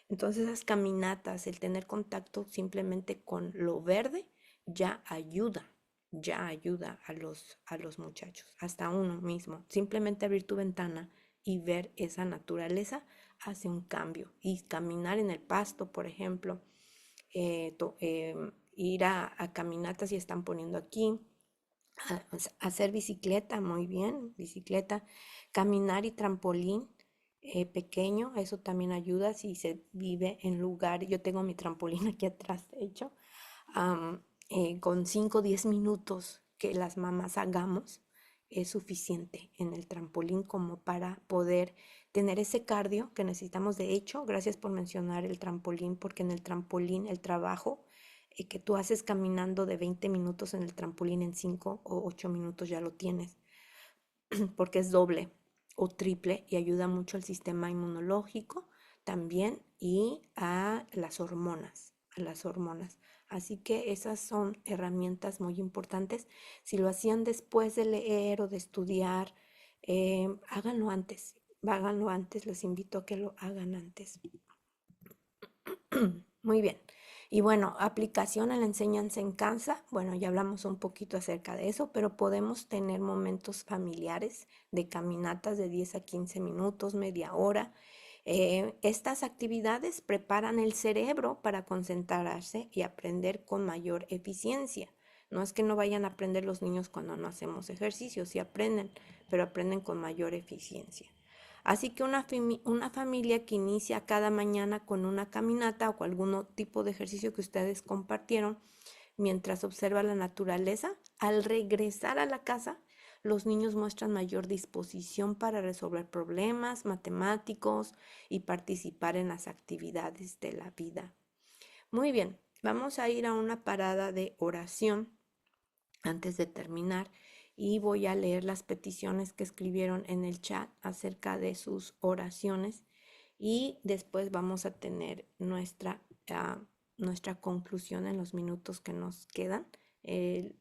Entonces esas caminatas, el tener contacto simplemente con lo verde, ya ayuda, ya ayuda a los muchachos, hasta a uno mismo. Simplemente abrir tu ventana y ver esa naturaleza hace un cambio. Y caminar en el pasto, por ejemplo, ir a caminatas y están poniendo aquí, hacer bicicleta, muy bien, bicicleta, caminar y trampolín pequeño, eso también ayuda si se vive en lugar, yo tengo mi trampolín aquí atrás, de hecho, con 5 o 10 minutos que las mamás hagamos, es suficiente en el trampolín como para poder tener ese cardio que necesitamos. De hecho, gracias por mencionar el trampolín, porque en el trampolín el trabajo que tú haces caminando de 20 minutos en el trampolín en 5 o 8 minutos ya lo tienes, porque es doble o triple y ayuda mucho al sistema inmunológico también y a las hormonas, a las hormonas. Así que esas son herramientas muy importantes. Si lo hacían después de leer o de estudiar, háganlo antes, les invito a que lo hagan antes. Muy bien. Y bueno, aplicación a la enseñanza en casa. Bueno, ya hablamos un poquito acerca de eso, pero podemos tener momentos familiares de caminatas de 10 a 15 minutos, media hora. Estas actividades preparan el cerebro para concentrarse y aprender con mayor eficiencia. No es que no vayan a aprender los niños cuando no hacemos ejercicio, sí aprenden, pero aprenden con mayor eficiencia. Así que una familia que inicia cada mañana con una caminata o algún tipo de ejercicio que ustedes compartieron mientras observa la naturaleza, al regresar a la casa, los niños muestran mayor disposición para resolver problemas matemáticos y participar en las actividades de la vida. Muy bien, vamos a ir a una parada de oración antes de terminar y voy a leer las peticiones que escribieron en el chat acerca de sus oraciones y después vamos a tener nuestra conclusión en los minutos que nos quedan,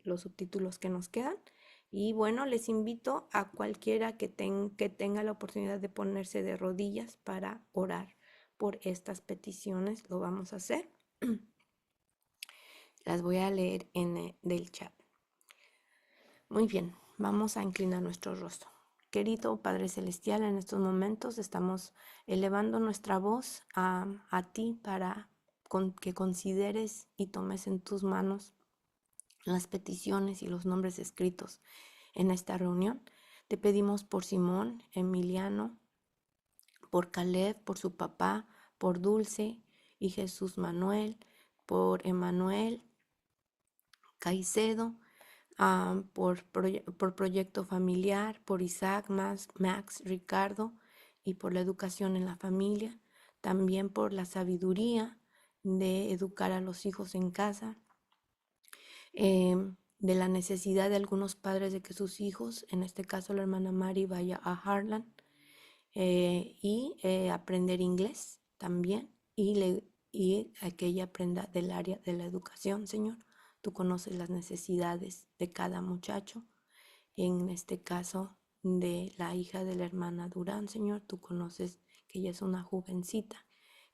los subtítulos que nos quedan. Y bueno, les invito a cualquiera que tenga la oportunidad de ponerse de rodillas para orar por estas peticiones. Lo vamos a hacer. Las voy a leer del chat. Muy bien, vamos a inclinar nuestro rostro. Querido Padre Celestial, en estos momentos estamos elevando nuestra voz a ti para que consideres y tomes en tus manos las peticiones y los nombres escritos en esta reunión. Te pedimos por Simón, Emiliano, por Caleb, por su papá, por Dulce y Jesús Manuel, por Emanuel, Caicedo, por proyecto familiar, por Isaac, Max, Ricardo y por la educación en la familia, también por la sabiduría de educar a los hijos en casa, de la necesidad de algunos padres de que sus hijos, en este caso la hermana Mari, vaya a Harlan y aprender inglés también y a que ella aprenda del área de la educación, Señor. Tú conoces las necesidades de cada muchacho, en este caso de la hija de la hermana Durán, Señor. Tú conoces que ella es una jovencita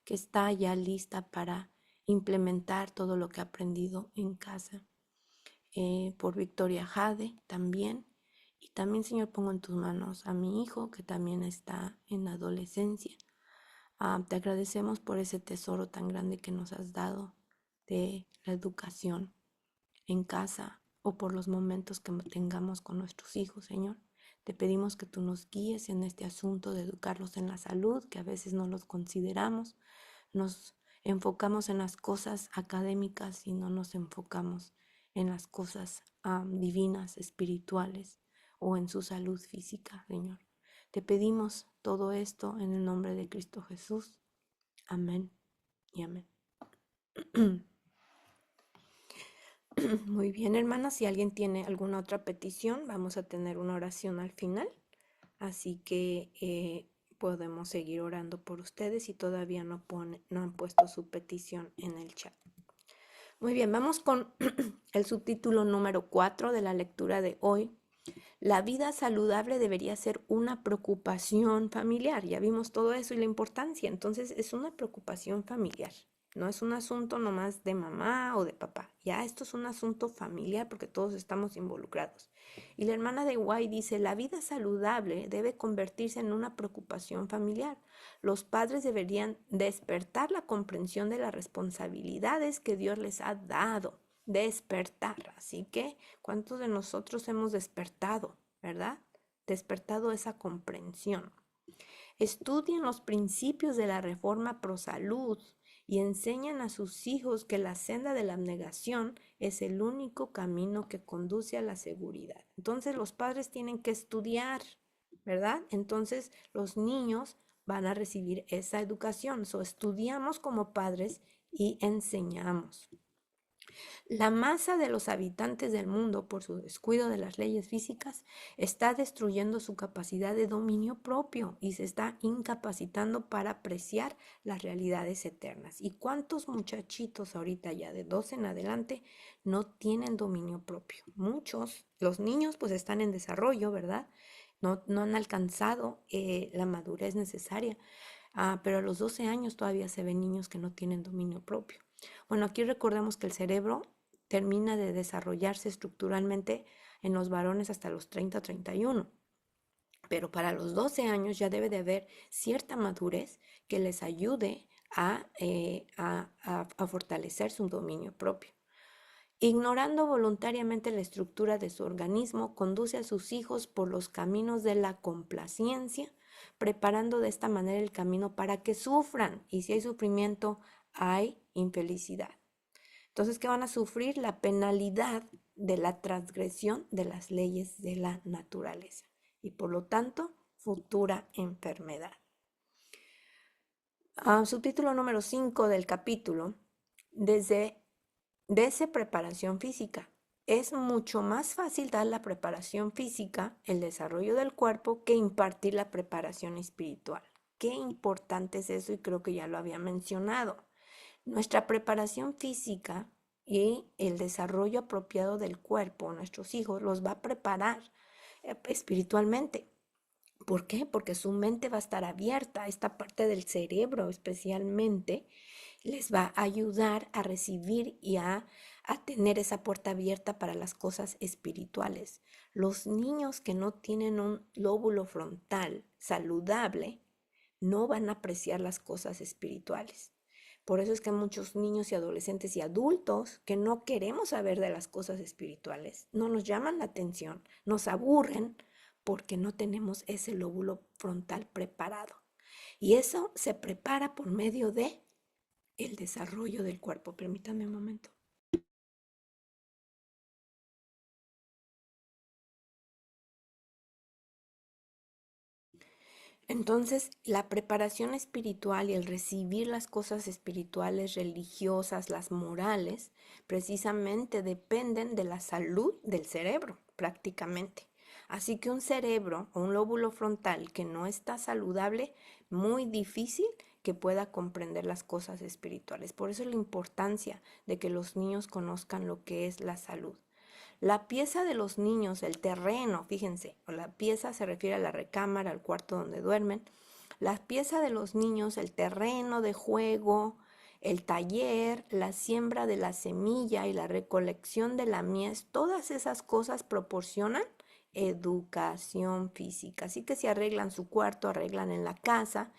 que está ya lista para implementar todo lo que ha aprendido en casa. Por Victoria Jade también. Y también, Señor, pongo en tus manos a mi hijo que también está en adolescencia. Te agradecemos por ese tesoro tan grande que nos has dado de la educación en casa o por los momentos que tengamos con nuestros hijos, Señor. Te pedimos que tú nos guíes en este asunto de educarlos en la salud, que a veces no los consideramos. Nos enfocamos en las cosas académicas y no nos enfocamos en las cosas divinas, espirituales o en su salud física, Señor. Te pedimos todo esto en el nombre de Cristo Jesús. Amén y amén. Muy bien, hermanas, si alguien tiene alguna otra petición, vamos a tener una oración al final, así que podemos seguir orando por ustedes si todavía no han puesto su petición en el chat. Muy bien, vamos con el subtítulo número 4 de la lectura de hoy. La vida saludable debería ser una preocupación familiar. Ya vimos todo eso y la importancia. Entonces es una preocupación familiar. No es un asunto nomás de mamá o de papá. Ya esto es un asunto familiar porque todos estamos involucrados. Y la hermana de White dice, la vida saludable debe convertirse en una preocupación familiar. Los padres deberían despertar la comprensión de las responsabilidades que Dios les ha dado. Despertar. Así que, ¿cuántos de nosotros hemos despertado, verdad? Despertado esa comprensión. Estudien los principios de la reforma pro salud y enseñan a sus hijos que la senda de la abnegación es el único camino que conduce a la seguridad. Entonces los padres tienen que estudiar, ¿verdad? Entonces los niños van a recibir esa educación. So, estudiamos como padres y enseñamos. La masa de los habitantes del mundo, por su descuido de las leyes físicas, está destruyendo su capacidad de dominio propio y se está incapacitando para apreciar las realidades eternas. ¿Y cuántos muchachitos ahorita ya de 12 en adelante no tienen dominio propio? Muchos, los niños pues están en desarrollo, ¿verdad? No han alcanzado la madurez necesaria, pero a los 12 años todavía se ven niños que no tienen dominio propio. Bueno, aquí recordemos que el cerebro termina de desarrollarse estructuralmente en los varones hasta los 30 o 31. Pero para los 12 años ya debe de haber cierta madurez que les ayude a fortalecer su dominio propio. Ignorando voluntariamente la estructura de su organismo, conduce a sus hijos por los caminos de la complacencia, preparando de esta manera el camino para que sufran. Y si hay sufrimiento, hay infelicidad. Entonces, ¿qué van a sufrir? La penalidad de la transgresión de las leyes de la naturaleza y por lo tanto, futura enfermedad. Subtítulo número 5 del capítulo, desde preparación física. Es mucho más fácil dar la preparación física, el desarrollo del cuerpo, que impartir la preparación espiritual. Qué importante es eso y creo que ya lo había mencionado. Nuestra preparación física y el desarrollo apropiado del cuerpo, nuestros hijos, los va a preparar espiritualmente. ¿Por qué? Porque su mente va a estar abierta, esta parte del cerebro especialmente les va a ayudar a recibir y a tener esa puerta abierta para las cosas espirituales. Los niños que no tienen un lóbulo frontal saludable no van a apreciar las cosas espirituales. Por eso es que muchos niños y adolescentes y adultos que no queremos saber de las cosas espirituales, no nos llaman la atención, nos aburren porque no tenemos ese lóbulo frontal preparado. Y eso se prepara por medio de el desarrollo del cuerpo. Permítanme un momento. Entonces, la preparación espiritual y el recibir las cosas espirituales, religiosas, las morales, precisamente dependen de la salud del cerebro, prácticamente. Así que un cerebro o un lóbulo frontal que no está saludable, muy difícil que pueda comprender las cosas espirituales. Por eso la importancia de que los niños conozcan lo que es la salud. La pieza de los niños, el terreno, fíjense, la pieza se refiere a la recámara, al cuarto donde duermen. La pieza de los niños, el terreno de juego, el taller, la siembra de la semilla y la recolección de la mies, todas esas cosas proporcionan educación física. Así que si arreglan su cuarto, arreglan en la casa,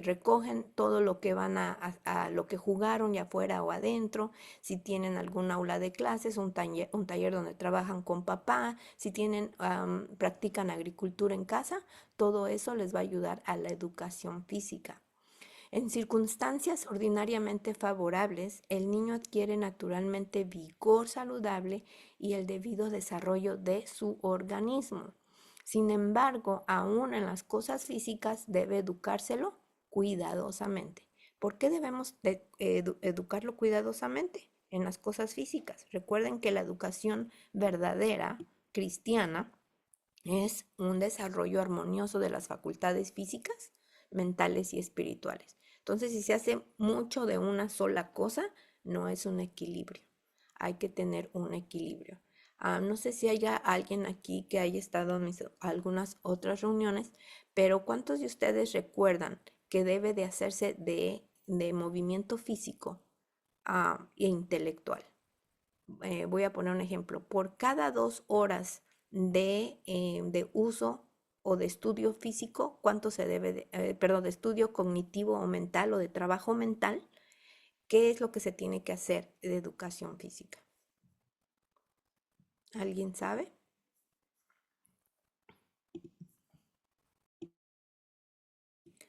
recogen todo lo que van a lo que jugaron ya afuera o adentro, si tienen algún aula de clases, un taller donde trabajan con papá, si tienen, practican agricultura en casa, todo eso les va a ayudar a la educación física. En circunstancias ordinariamente favorables, el niño adquiere naturalmente vigor saludable y el debido desarrollo de su organismo. Sin embargo, aún en las cosas físicas debe educárselo cuidadosamente. ¿Por qué debemos educarlo cuidadosamente en las cosas físicas? Recuerden que la educación verdadera, cristiana, es un desarrollo armonioso de las facultades físicas, mentales y espirituales. Entonces, si se hace mucho de una sola cosa, no es un equilibrio. Hay que tener un equilibrio. No sé si haya alguien aquí que haya estado en algunas otras reuniones, pero ¿cuántos de ustedes recuerdan que debe de hacerse de movimiento físico e intelectual? Voy a poner un ejemplo. Por cada 2 horas de uso o de estudio físico, ¿cuánto se debe perdón, de estudio cognitivo o mental o de trabajo mental? ¿Qué es lo que se tiene que hacer de educación física? ¿Alguien sabe?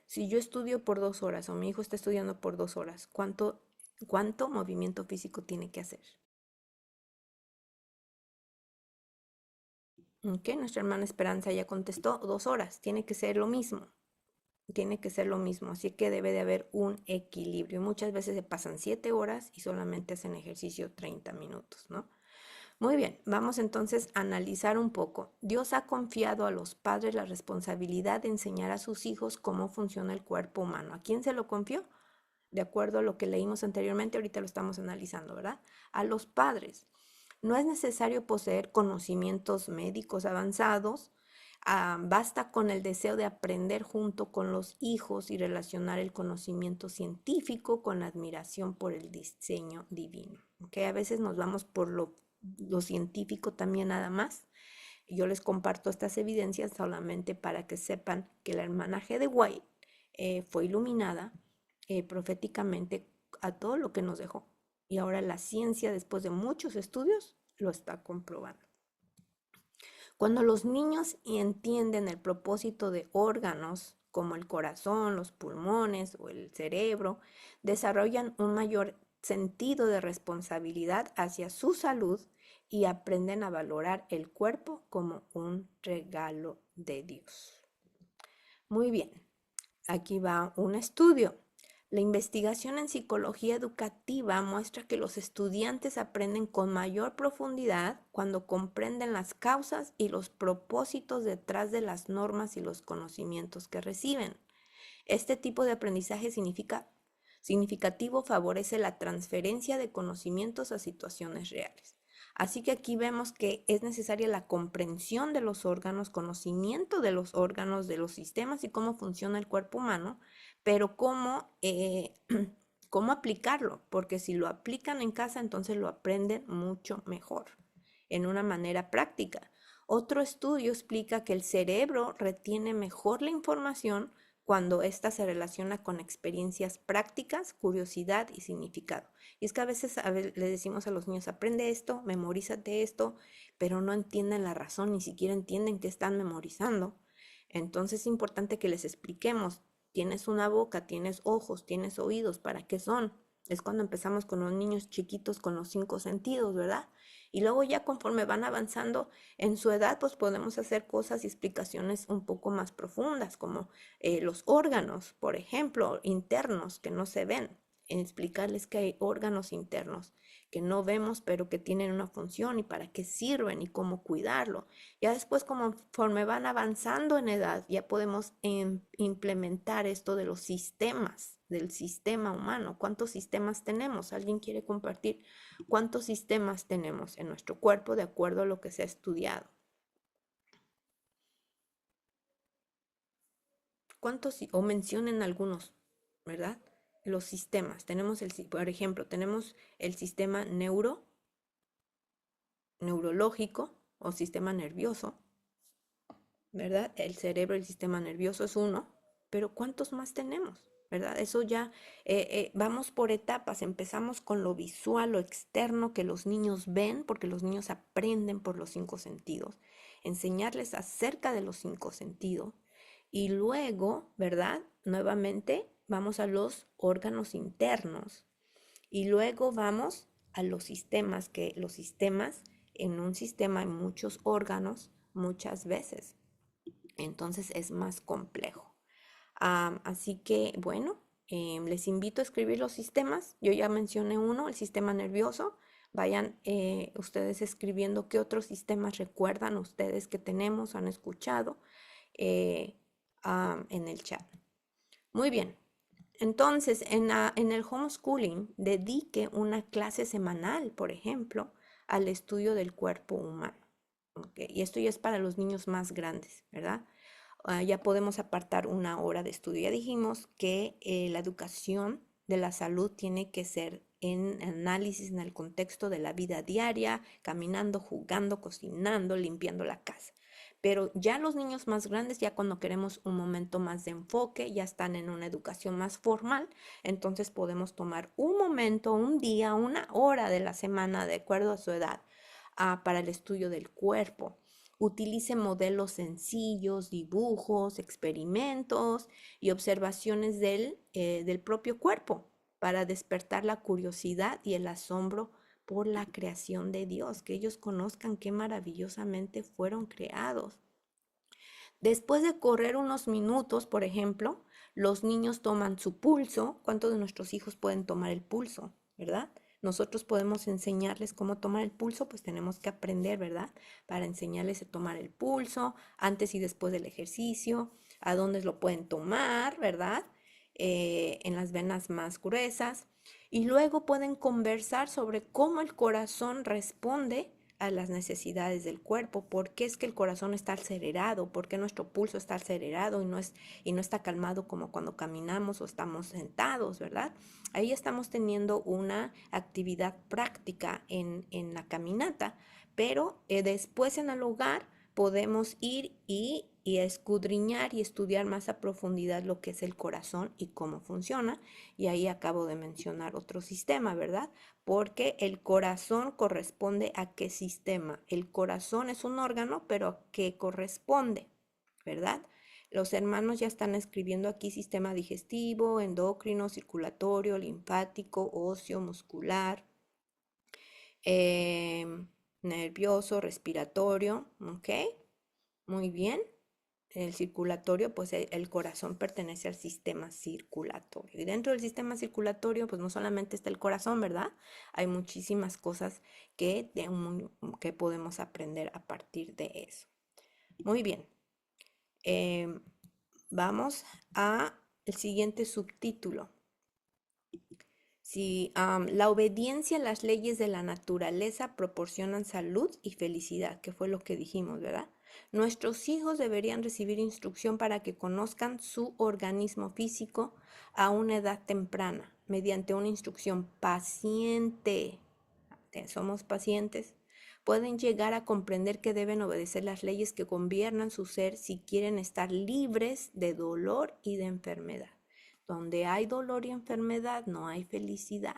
Si yo estudio por 2 horas o mi hijo está estudiando por 2 horas, ¿cuánto movimiento físico tiene que hacer? Ok, nuestra hermana Esperanza ya contestó 2 horas, tiene que ser lo mismo. Tiene que ser lo mismo, así que debe de haber un equilibrio. Muchas veces se pasan 7 horas y solamente hacen ejercicio 30 minutos, ¿no? Muy bien, vamos entonces a analizar un poco. Dios ha confiado a los padres la responsabilidad de enseñar a sus hijos cómo funciona el cuerpo humano. ¿A quién se lo confió? De acuerdo a lo que leímos anteriormente, ahorita lo estamos analizando, ¿verdad? A los padres. No es necesario poseer conocimientos médicos avanzados. Basta con el deseo de aprender junto con los hijos y relacionar el conocimiento científico con la admiración por el diseño divino. ¿Okay? A veces nos vamos por lo científico también nada más. Yo les comparto estas evidencias solamente para que sepan que la hermana G. de White fue iluminada proféticamente a todo lo que nos dejó. Y ahora la ciencia, después de muchos estudios, lo está comprobando. Cuando los niños entienden el propósito de órganos como el corazón, los pulmones o el cerebro, desarrollan un mayor sentido de responsabilidad hacia su salud y aprenden a valorar el cuerpo como un regalo de Dios. Muy bien, aquí va un estudio. La investigación en psicología educativa muestra que los estudiantes aprenden con mayor profundidad cuando comprenden las causas y los propósitos detrás de las normas y los conocimientos que reciben. Este tipo de aprendizaje significativo favorece la transferencia de conocimientos a situaciones reales. Así que aquí vemos que es necesaria la comprensión de los órganos, conocimiento de los órganos, de los sistemas y cómo funciona el cuerpo humano, pero cómo aplicarlo, porque si lo aplican en casa, entonces lo aprenden mucho mejor, en una manera práctica. Otro estudio explica que el cerebro retiene mejor la información cuando ésta se relaciona con experiencias prácticas, curiosidad y significado. Y es que a veces le decimos a los niños, aprende esto, memorízate esto, pero no entienden la razón, ni siquiera entienden qué están memorizando. Entonces es importante que les expliquemos, tienes una boca, tienes ojos, tienes oídos, ¿para qué son? Es cuando empezamos con los niños chiquitos con los 5 sentidos, ¿verdad? Y luego ya conforme van avanzando en su edad, pues podemos hacer cosas y explicaciones un poco más profundas, como los órganos, por ejemplo, internos que no se ven, en explicarles que hay órganos internos que no vemos, pero que tienen una función y para qué sirven y cómo cuidarlo. Ya después, conforme van avanzando en edad, ya podemos implementar esto de los sistemas, del sistema humano. ¿Cuántos sistemas tenemos? ¿Alguien quiere compartir cuántos sistemas tenemos en nuestro cuerpo de acuerdo a lo que se ha estudiado? ¿Cuántos? O mencionen algunos, ¿verdad? Los sistemas. Por ejemplo, tenemos el sistema neurológico, o sistema nervioso, ¿verdad? El cerebro y el sistema nervioso es uno, pero ¿cuántos más tenemos? ¿Verdad? Eso ya vamos por etapas. Empezamos con lo visual, lo externo que los niños ven, porque los niños aprenden por los cinco sentidos. Enseñarles acerca de los cinco sentidos. Y luego, ¿verdad? Nuevamente vamos a los órganos internos. Y luego vamos a los sistemas, que los sistemas, en un sistema hay muchos órganos muchas veces. Entonces es más complejo. Así que, bueno, les invito a escribir los sistemas. Yo ya mencioné uno, el sistema nervioso. Vayan ustedes escribiendo qué otros sistemas recuerdan ustedes que tenemos, han escuchado eh, en el chat. Muy bien. Entonces, en el homeschooling, dedique una clase semanal, por ejemplo, al estudio del cuerpo humano. ¿Ok? Y esto ya es para los niños más grandes, ¿verdad? Ya podemos apartar una hora de estudio. Ya dijimos que la educación de la salud tiene que ser en análisis en el contexto de la vida diaria, caminando, jugando, cocinando, limpiando la casa. Pero ya los niños más grandes, ya cuando queremos un momento más de enfoque, ya están en una educación más formal, entonces podemos tomar un momento, un día, una hora de la semana, de acuerdo a su edad, para el estudio del cuerpo. Utilice modelos sencillos, dibujos, experimentos y observaciones del propio cuerpo para despertar la curiosidad y el asombro por la creación de Dios, que ellos conozcan qué maravillosamente fueron creados. Después de correr unos minutos, por ejemplo, los niños toman su pulso. ¿Cuántos de nuestros hijos pueden tomar el pulso, verdad? Nosotros podemos enseñarles cómo tomar el pulso, pues tenemos que aprender, ¿verdad? Para enseñarles a tomar el pulso antes y después del ejercicio, a dónde lo pueden tomar, ¿verdad? En las venas más gruesas. Y luego pueden conversar sobre cómo el corazón responde a las necesidades del cuerpo, por qué es que el corazón está acelerado, por qué nuestro pulso está acelerado y no está calmado como cuando caminamos o estamos sentados, ¿verdad? Ahí estamos teniendo una actividad práctica en la caminata, pero después en el hogar podemos ir y escudriñar y estudiar más a profundidad lo que es el corazón y cómo funciona. Y ahí acabo de mencionar otro sistema, ¿verdad? Porque el corazón corresponde a qué sistema. El corazón es un órgano, pero ¿a qué corresponde? ¿Verdad? Los hermanos ya están escribiendo aquí sistema digestivo, endocrino, circulatorio, linfático, óseo, muscular, nervioso, respiratorio, ¿ok? Muy bien. El circulatorio, pues el corazón pertenece al sistema circulatorio. Y dentro del sistema circulatorio, pues no solamente está el corazón, ¿verdad? Hay muchísimas cosas que podemos aprender a partir de eso. Muy bien. Vamos a el siguiente subtítulo. Si la obediencia a las leyes de la naturaleza proporcionan salud y felicidad, que fue lo que dijimos, ¿verdad? Nuestros hijos deberían recibir instrucción para que conozcan su organismo físico a una edad temprana, mediante una instrucción paciente. Somos pacientes. Pueden llegar a comprender que deben obedecer las leyes que gobiernan su ser si quieren estar libres de dolor y de enfermedad. Donde hay dolor y enfermedad, no hay felicidad,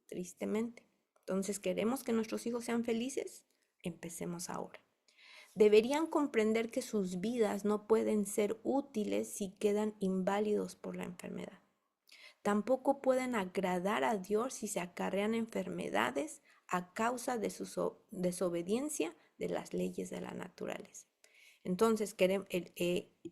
tristemente. Entonces, ¿queremos que nuestros hijos sean felices? Empecemos ahora. Deberían comprender que sus vidas no pueden ser útiles si quedan inválidos por la enfermedad. Tampoco pueden agradar a Dios si se acarrean enfermedades a causa de su desobediencia de las leyes de la naturaleza. Entonces,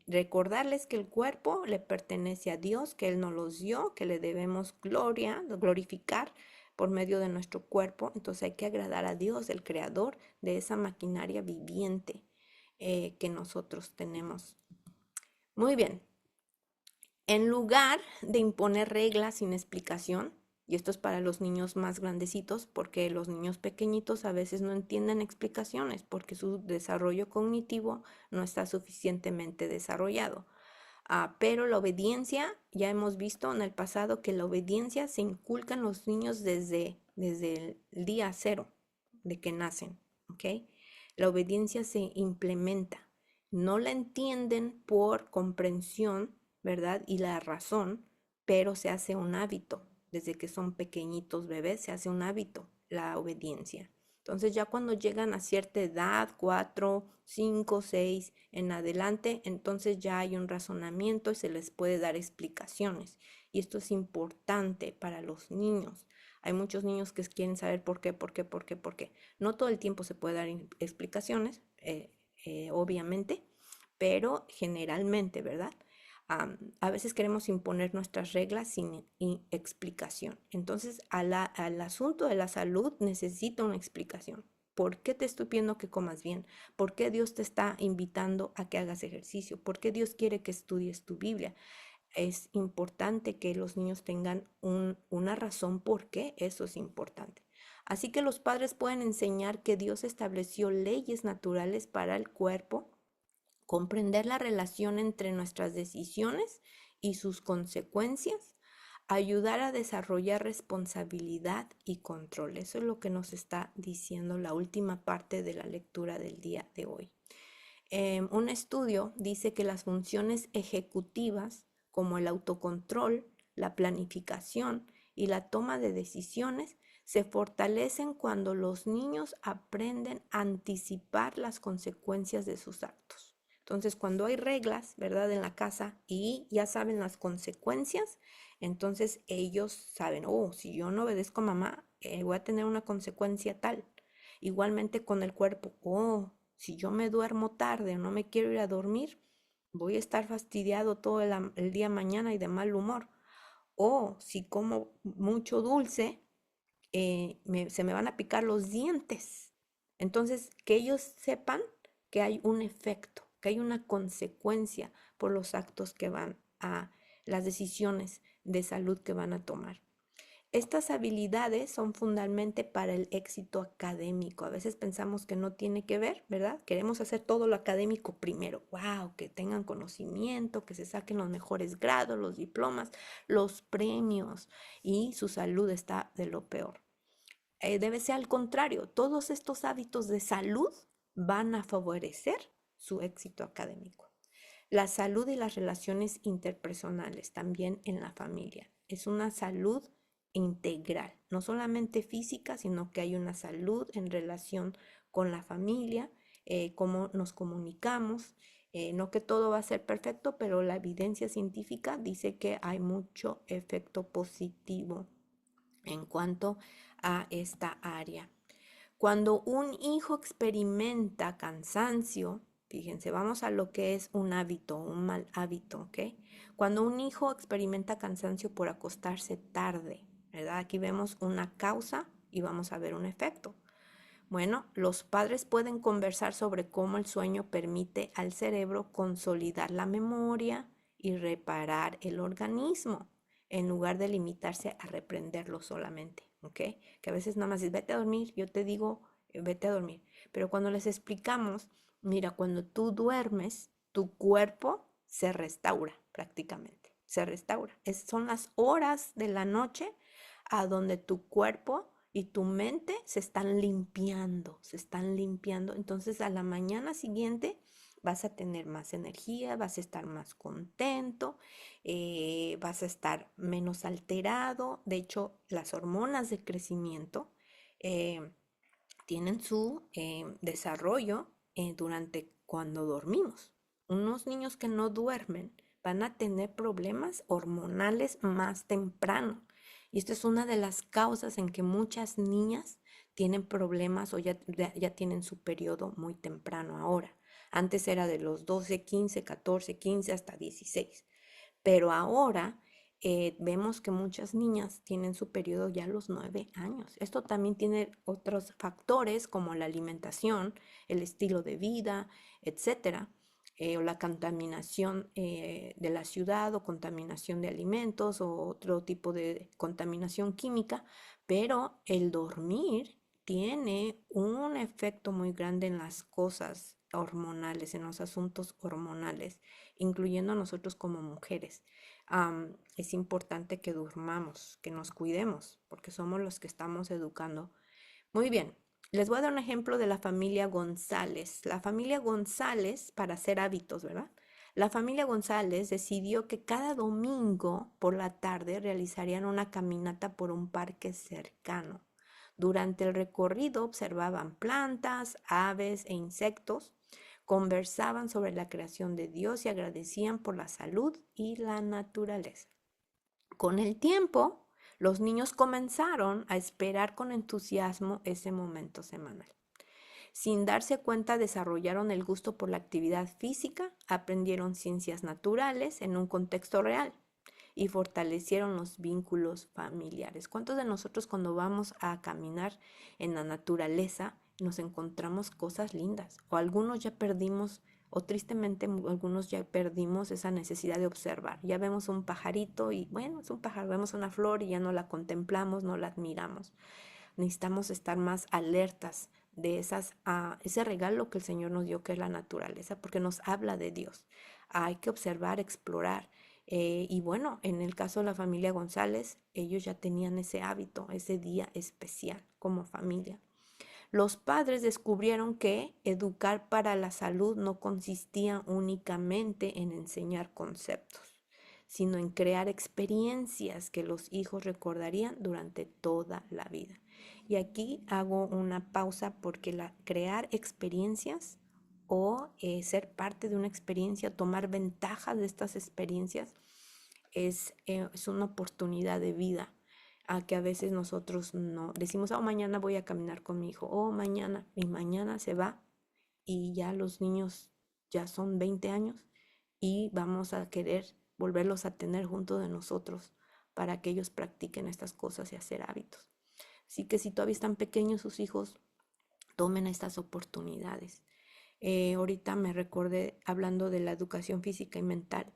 recordarles que el cuerpo le pertenece a Dios, que Él nos los dio, que le debemos glorificar por medio de nuestro cuerpo. Entonces hay que agradar a Dios, el creador de esa maquinaria viviente que nosotros tenemos. Muy bien. En lugar de imponer reglas sin explicación, y esto es para los niños más grandecitos, porque los niños pequeñitos a veces no entienden explicaciones, porque su desarrollo cognitivo no está suficientemente desarrollado. Pero la obediencia, ya hemos visto en el pasado que la obediencia se inculca en los niños desde el día cero de que nacen, ¿ok? La obediencia se implementa. No la entienden por comprensión, ¿verdad? Y la razón, pero se hace un hábito. Desde que son pequeñitos bebés, se hace un hábito la obediencia. Entonces ya cuando llegan a cierta edad, 4, 5, 6 en adelante, entonces ya hay un razonamiento y se les puede dar explicaciones. Y esto es importante para los niños. Hay muchos niños que quieren saber por qué, por qué, por qué, por qué. No todo el tiempo se puede dar explicaciones, obviamente, pero generalmente, ¿verdad? A veces queremos imponer nuestras reglas sin explicación. Entonces, al asunto de la salud necesita una explicación. ¿Por qué te estoy pidiendo que comas bien? ¿Por qué Dios te está invitando a que hagas ejercicio? ¿Por qué Dios quiere que estudies tu Biblia? Es importante que los niños tengan una razón por qué eso es importante. Así que los padres pueden enseñar que Dios estableció leyes naturales para el cuerpo, comprender la relación entre nuestras decisiones y sus consecuencias, ayudar a desarrollar responsabilidad y control. Eso es lo que nos está diciendo la última parte de la lectura del día de hoy. Un estudio dice que las funciones ejecutivas, como el autocontrol, la planificación y la toma de decisiones, se fortalecen cuando los niños aprenden a anticipar las consecuencias de sus actos. Entonces, cuando hay reglas, ¿verdad?, en la casa y ya saben las consecuencias, entonces ellos saben, oh, si yo no obedezco a mamá, voy a tener una consecuencia tal. Igualmente con el cuerpo, oh, si yo me duermo tarde o no me quiero ir a dormir, voy a estar fastidiado todo el día mañana y de mal humor. O si como mucho dulce, se me van a picar los dientes. Entonces, que ellos sepan que hay un efecto, que hay una consecuencia por los actos que van a, las decisiones de salud que van a tomar. Estas habilidades son fundamentalmente para el éxito académico. A veces pensamos que no tiene que ver, ¿verdad? Queremos hacer todo lo académico primero. ¡Wow! Que tengan conocimiento, que se saquen los mejores grados, los diplomas, los premios y su salud está de lo peor. Debe ser al contrario. Todos estos hábitos de salud van a favorecer su éxito académico. La salud y las relaciones interpersonales también en la familia. Es una salud integral, no solamente física, sino que hay una salud en relación con la familia, cómo nos comunicamos. No que todo va a ser perfecto, pero la evidencia científica dice que hay mucho efecto positivo en cuanto a esta área. Cuando un hijo experimenta cansancio, fíjense, vamos a lo que es un hábito, un mal hábito, ¿ok? Cuando un hijo experimenta cansancio por acostarse tarde, ¿verdad? Aquí vemos una causa y vamos a ver un efecto. Bueno, los padres pueden conversar sobre cómo el sueño permite al cerebro consolidar la memoria y reparar el organismo, en lugar de limitarse a reprenderlo solamente, ¿ok? Que a veces nada más es vete a dormir, yo te digo vete a dormir. Pero cuando les explicamos, mira, cuando tú duermes, tu cuerpo se restaura prácticamente, se restaura. Son las horas de la noche a donde tu cuerpo y tu mente se están limpiando, se están limpiando. Entonces a la mañana siguiente vas a tener más energía, vas a estar más contento, vas a estar menos alterado. De hecho, las hormonas de crecimiento tienen su desarrollo durante cuando dormimos. Unos niños que no duermen van a tener problemas hormonales más temprano. Y esto es una de las causas en que muchas niñas tienen problemas o ya tienen su periodo muy temprano ahora. Antes era de los 12, 15, 14, 15 hasta 16. Pero ahora vemos que muchas niñas tienen su periodo ya a los 9 años. Esto también tiene otros factores como la alimentación, el estilo de vida, etcétera, o la contaminación de la ciudad o contaminación de alimentos o otro tipo de contaminación química, pero el dormir tiene un efecto muy grande en las cosas hormonales, en los asuntos hormonales, incluyendo a nosotros como mujeres. Es importante que durmamos, que nos cuidemos, porque somos los que estamos educando. Muy bien, Les voy a dar un ejemplo de la familia González. La familia González, para hacer hábitos, ¿verdad? La familia González decidió que cada domingo por la tarde realizarían una caminata por un parque cercano. Durante el recorrido observaban plantas, aves e insectos, conversaban sobre la creación de Dios y agradecían por la salud y la naturaleza. Con el tiempo, los niños comenzaron a esperar con entusiasmo ese momento semanal. Sin darse cuenta, desarrollaron el gusto por la actividad física, aprendieron ciencias naturales en un contexto real y fortalecieron los vínculos familiares. ¿Cuántos de nosotros cuando vamos a caminar en la naturaleza nos encontramos cosas lindas? O algunos ya perdimos, o tristemente algunos ya perdimos esa necesidad de observar. Ya vemos un pajarito y bueno, es un pájaro, vemos una flor y ya no la contemplamos, no la admiramos. Necesitamos estar más alertas de ese regalo que el Señor nos dio, que es la naturaleza, porque nos habla de Dios. Hay que observar, explorar. Y bueno, en el caso de la familia González, ellos ya tenían ese hábito, ese día especial como familia. Los padres descubrieron que educar para la salud no consistía únicamente en enseñar conceptos, sino en crear experiencias que los hijos recordarían durante toda la vida. Y aquí hago una pausa porque crear experiencias o ser parte de una experiencia, tomar ventaja de estas experiencias, es una oportunidad de vida a que a veces nosotros no decimos, oh, mañana voy a caminar con mi hijo, oh, mañana, y mañana se va y ya los niños ya son 20 años y vamos a querer volverlos a tener junto de nosotros para que ellos practiquen estas cosas y hacer hábitos. Así que si todavía están pequeños sus hijos, tomen estas oportunidades. Ahorita me recordé hablando de la educación física y mental.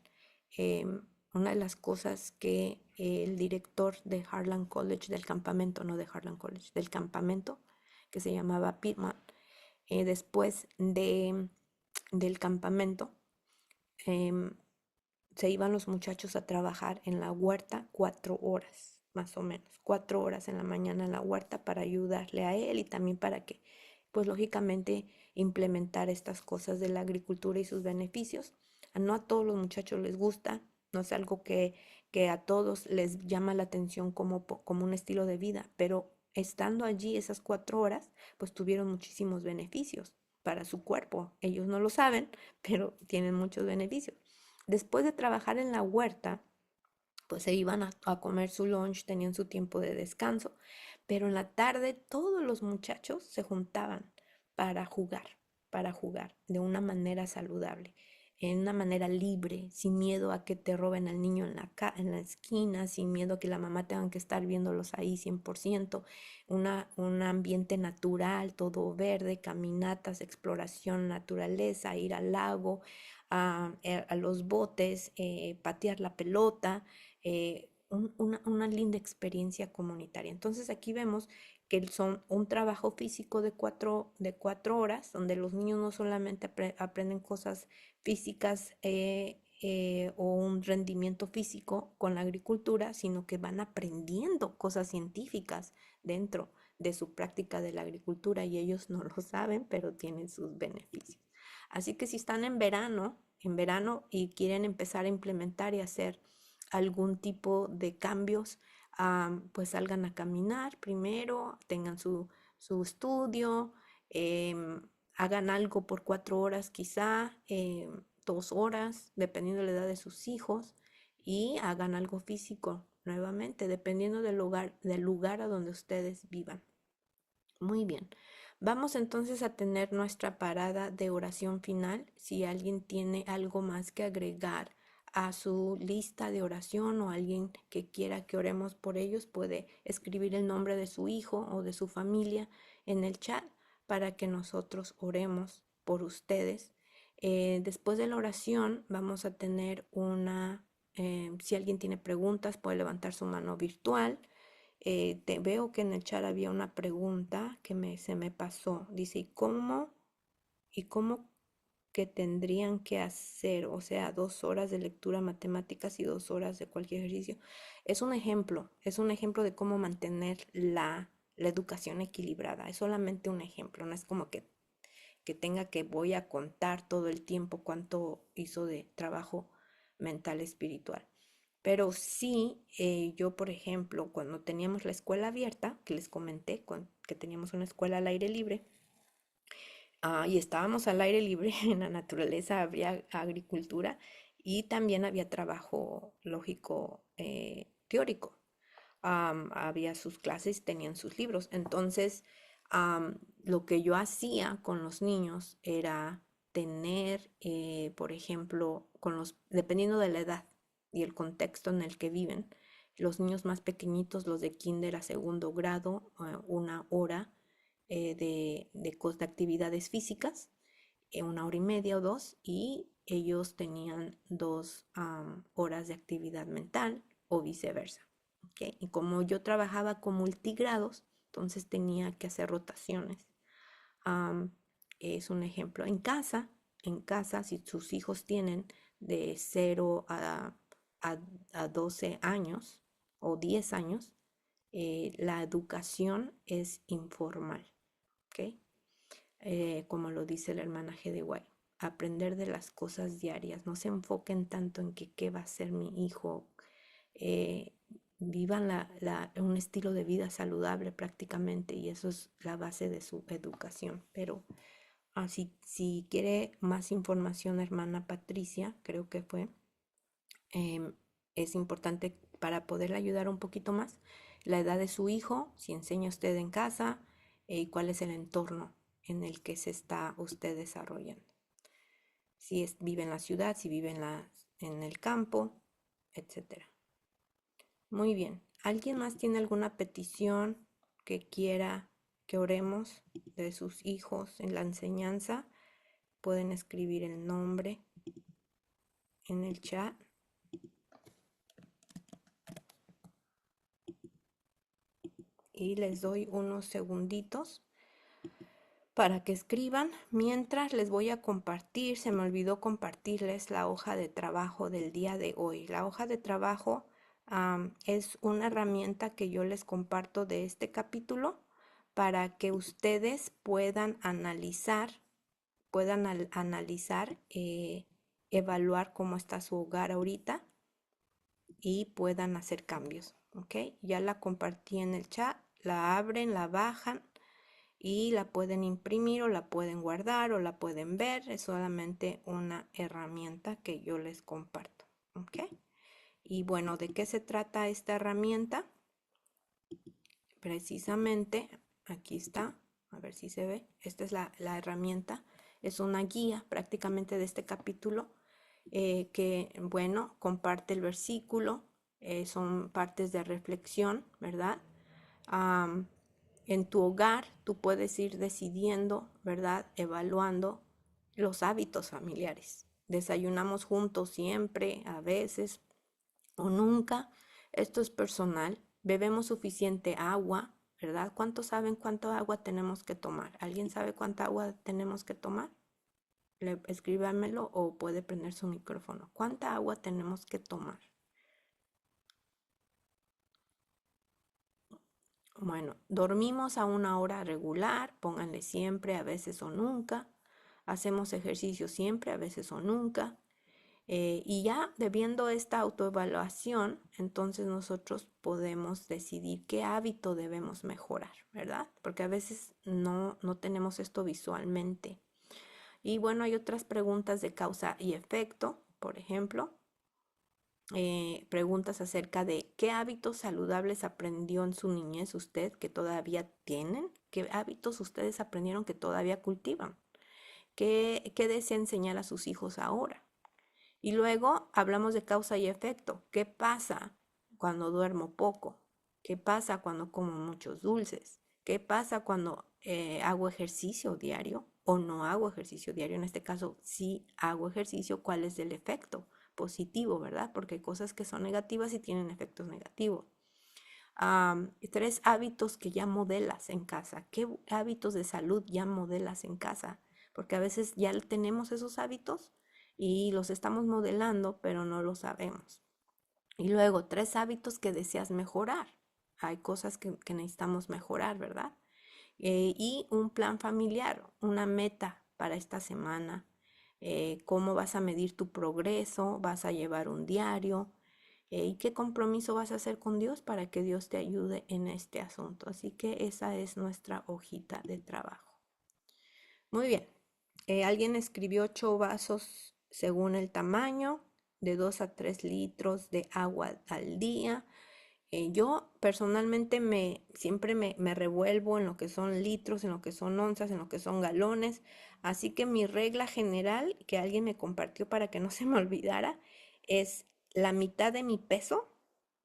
Una de las cosas que el director de Harlan College, del campamento, no de Harlan College, del campamento, que se llamaba Pittman, después del campamento, em, se iban los muchachos a trabajar en la huerta 4 horas, más o menos, 4 horas en la mañana en la huerta para ayudarle a él y también para que, pues lógicamente, implementar estas cosas de la agricultura y sus beneficios. No a todos los muchachos les gusta, no es algo que a todos les llama la atención como un estilo de vida, pero estando allí esas 4 horas, pues tuvieron muchísimos beneficios para su cuerpo. Ellos no lo saben, pero tienen muchos beneficios. Después de trabajar en la huerta, pues se iban a comer su lunch, tenían su tiempo de descanso, pero en la tarde todos los muchachos se juntaban para jugar de una manera saludable, en una manera libre, sin miedo a que te roben al niño en la esquina, sin miedo a que la mamá tenga que estar viéndolos ahí 100%, un ambiente natural, todo verde, caminatas, exploración, naturaleza, ir al lago, a los botes, patear la pelota, una linda experiencia comunitaria. Entonces aquí vemos que son un trabajo físico de cuatro horas, donde los niños no solamente aprenden cosas físicas o un rendimiento físico con la agricultura, sino que van aprendiendo cosas científicas dentro de su práctica de la agricultura y ellos no lo saben, pero tienen sus beneficios. Así que si están en verano y quieren empezar a implementar y hacer algún tipo de cambios, pues salgan a caminar primero, tengan su estudio, hagan algo por 4 horas quizá, 2 horas, dependiendo de la edad de sus hijos, y hagan algo físico nuevamente, dependiendo del lugar a donde ustedes vivan. Muy bien. Vamos entonces a tener nuestra parada de oración final. Si alguien tiene algo más que agregar a su lista de oración o alguien que quiera que oremos por ellos, puede escribir el nombre de su hijo o de su familia en el chat para que nosotros oremos por ustedes. Después de la oración vamos a tener si alguien tiene preguntas, puede levantar su mano virtual. Veo que en el chat había una pregunta que se me pasó. Dice, ¿y cómo que tendrían que hacer? O sea, 2 horas de lectura matemáticas y 2 horas de cualquier ejercicio. Es un ejemplo de cómo mantener la educación equilibrada. Es solamente un ejemplo, no es como que tenga que voy a contar todo el tiempo cuánto hizo de trabajo mental espiritual. Pero sí, yo, por ejemplo, cuando teníamos la escuela abierta, que les comenté, que teníamos una escuela al aire libre, y estábamos al aire libre en la naturaleza, había agricultura y también había trabajo lógico teórico. Había sus clases, tenían sus libros. Entonces, lo que yo hacía con los niños era tener, por ejemplo, dependiendo de la edad y el contexto en el que viven, los niños más pequeñitos, los de kinder a segundo grado, 1 hora de actividades físicas, 1 hora y media o 2, y ellos tenían 2 horas de actividad mental o viceversa. ¿Okay? Y como yo trabajaba con multigrados, entonces tenía que hacer rotaciones. Um, es un ejemplo. En casa, si sus hijos tienen de 0 a 12 años o 10 años, la educación es informal. ¿Okay? Como lo dice la hermana G. de White, aprender de las cosas diarias, no se enfoquen tanto en que qué va a ser mi hijo, eh, vivan un estilo de vida saludable prácticamente, y eso es la base de su educación. Pero si quiere más información, hermana Patricia, creo que fue, em, es importante para poderle ayudar un poquito más, la edad de su hijo, si enseña usted en casa, y cuál es el entorno en el que se está usted desarrollando. Si vive en la ciudad, si vive en el campo, etcétera. Muy bien. ¿Alguien más tiene alguna petición que quiera que oremos de sus hijos en la enseñanza? Pueden escribir el nombre en el chat. Y les doy unos segunditos para que escriban. Mientras les voy a compartir, se me olvidó compartirles la hoja de trabajo del día de hoy. La hoja de trabajo es una herramienta que yo les comparto de este capítulo para que ustedes puedan analizar, evaluar cómo está su hogar ahorita y puedan hacer cambios. ¿Ok? Ya la compartí en el chat, la abren, la bajan y la pueden imprimir o la pueden guardar o la pueden ver. Es solamente una herramienta que yo les comparto. ¿Ok? Y bueno, ¿de qué se trata esta herramienta? Precisamente, aquí está, a ver si se ve. Esta es la herramienta. Es una guía prácticamente de este capítulo que, bueno, comparte el versículo. Son partes de reflexión, ¿verdad? En tu hogar tú puedes ir decidiendo, ¿verdad? Evaluando los hábitos familiares. Desayunamos juntos siempre, a veces o nunca. Esto es personal. Bebemos suficiente agua, ¿verdad? ¿Cuántos saben cuánto agua tenemos que tomar? ¿Alguien sabe cuánta agua tenemos que tomar? Escríbamelo o puede prender su micrófono. ¿Cuánta agua tenemos que tomar? Bueno, dormimos a una hora regular, pónganle siempre, a veces o nunca. Hacemos ejercicio siempre, a veces o nunca. Y ya debiendo esta autoevaluación, entonces nosotros podemos decidir qué hábito debemos mejorar, ¿verdad? Porque a veces no tenemos esto visualmente. Y bueno, hay otras preguntas de causa y efecto, por ejemplo. Preguntas acerca de qué hábitos saludables aprendió en su niñez usted que todavía tienen, qué hábitos ustedes aprendieron que todavía cultivan, qué desea enseñar a sus hijos ahora. Y luego hablamos de causa y efecto. ¿Qué pasa cuando duermo poco? ¿Qué pasa cuando como muchos dulces? ¿Qué pasa cuando hago ejercicio diario o no hago ejercicio diario? En este caso, si hago ejercicio, ¿cuál es el efecto positivo, verdad? Porque hay cosas que son negativas y tienen efectos negativos. 3 hábitos que ya modelas en casa. ¿Qué hábitos de salud ya modelas en casa? Porque a veces ya tenemos esos hábitos y los estamos modelando, pero no lo sabemos. Y luego, 3 hábitos que deseas mejorar. hay cosas que necesitamos mejorar, ¿verdad? Y un plan familiar, una meta para esta semana, cómo vas a medir tu progreso, vas a llevar un diario, y qué compromiso vas a hacer con Dios para que Dios te ayude en este asunto. Así que esa es nuestra hojita de trabajo. Muy bien. Alguien escribió 8 vasos según el tamaño, de 2 a 3 litros de agua al día. Yo personalmente siempre me revuelvo en lo que son litros, en lo que son onzas, en lo que son galones. Así que mi regla general que alguien me compartió para que no se me olvidara es la mitad de mi peso.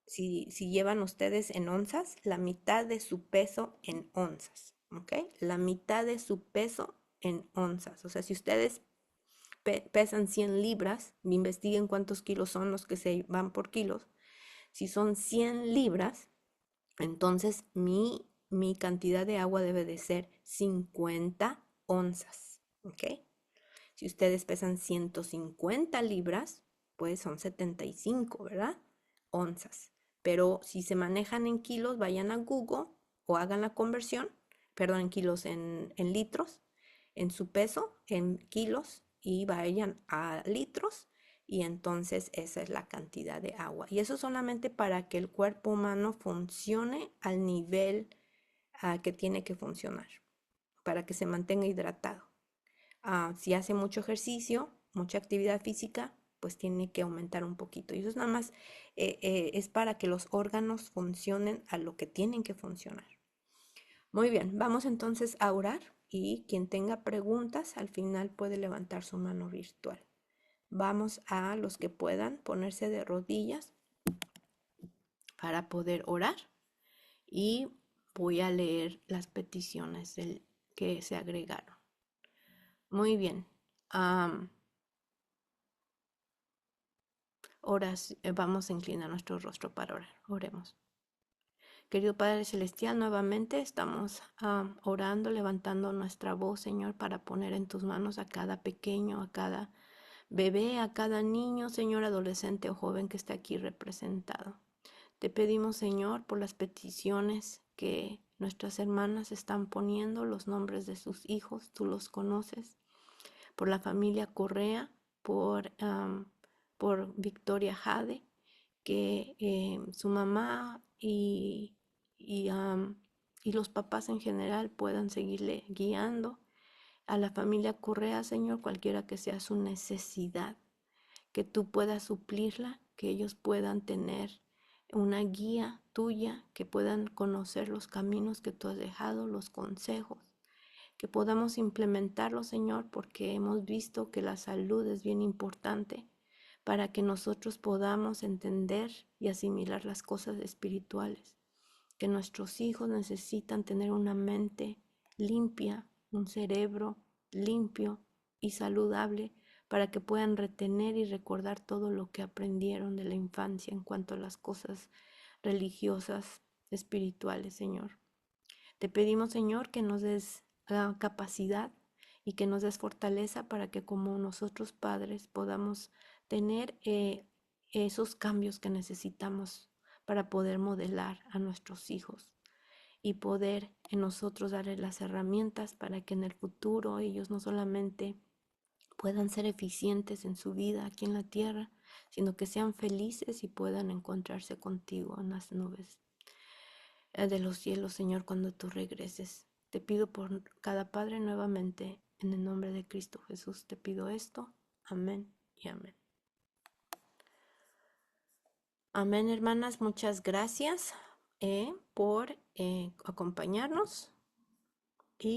Si llevan ustedes en onzas, la mitad de su peso en onzas, ¿ok? La mitad de su peso en onzas. O sea, si ustedes pesan 100 libras, investiguen cuántos kilos son los que se van por kilos. Si son 100 libras, entonces mi cantidad de agua debe de ser 50 onzas, ¿ok? Si ustedes pesan 150 libras, pues son 75, ¿verdad? Onzas. Pero si se manejan en kilos, vayan a Google o hagan la conversión, perdón, en kilos, en litros, en su peso, en kilos, y vayan a litros, y entonces esa es la cantidad de agua. Y eso solamente para que el cuerpo humano funcione al nivel que tiene que funcionar, para que se mantenga hidratado. Si hace mucho ejercicio, mucha actividad física, pues tiene que aumentar un poquito. Y eso es nada más, es para que los órganos funcionen a lo que tienen que funcionar. Muy bien, vamos entonces a orar y quien tenga preguntas al final puede levantar su mano virtual. Vamos a los que puedan ponerse de rodillas para poder orar y voy a leer las peticiones que se agregaron. Muy bien. Vamos a inclinar nuestro rostro para orar. Oremos. Querido Padre Celestial, nuevamente estamos orando, levantando nuestra voz, Señor, para poner en tus manos a cada pequeño, a cada bebé, a cada niño, Señor, adolescente o joven que está aquí representado. Te pedimos, Señor, por las peticiones que nuestras hermanas están poniendo, los nombres de sus hijos, tú los conoces, por la familia Correa, por Victoria Jade, que su mamá y los papás en general puedan seguirle guiando. A la familia Correa, Señor, cualquiera que sea su necesidad, que tú puedas suplirla, que ellos puedan tener una guía tuya, que puedan conocer los caminos que tú has dejado, los consejos, que podamos implementarlos, Señor, porque hemos visto que la salud es bien importante para que nosotros podamos entender y asimilar las cosas espirituales, que nuestros hijos necesitan tener una mente limpia, un cerebro limpio y saludable para que puedan retener y recordar todo lo que aprendieron de la infancia en cuanto a las cosas religiosas, espirituales, Señor. Te pedimos, Señor, que nos des capacidad y que nos des fortaleza para que como nosotros padres podamos tener esos cambios que necesitamos para poder modelar a nuestros hijos y poder en nosotros darles las herramientas para que en el futuro ellos no solamente puedan ser eficientes en su vida aquí en la tierra, sino que sean felices y puedan encontrarse contigo en las nubes de los cielos, Señor, cuando tú regreses. Te pido por cada padre nuevamente, en el nombre de Cristo Jesús, te pido esto. Amén y amén. Amén, hermanas, muchas gracias por acompañarnos.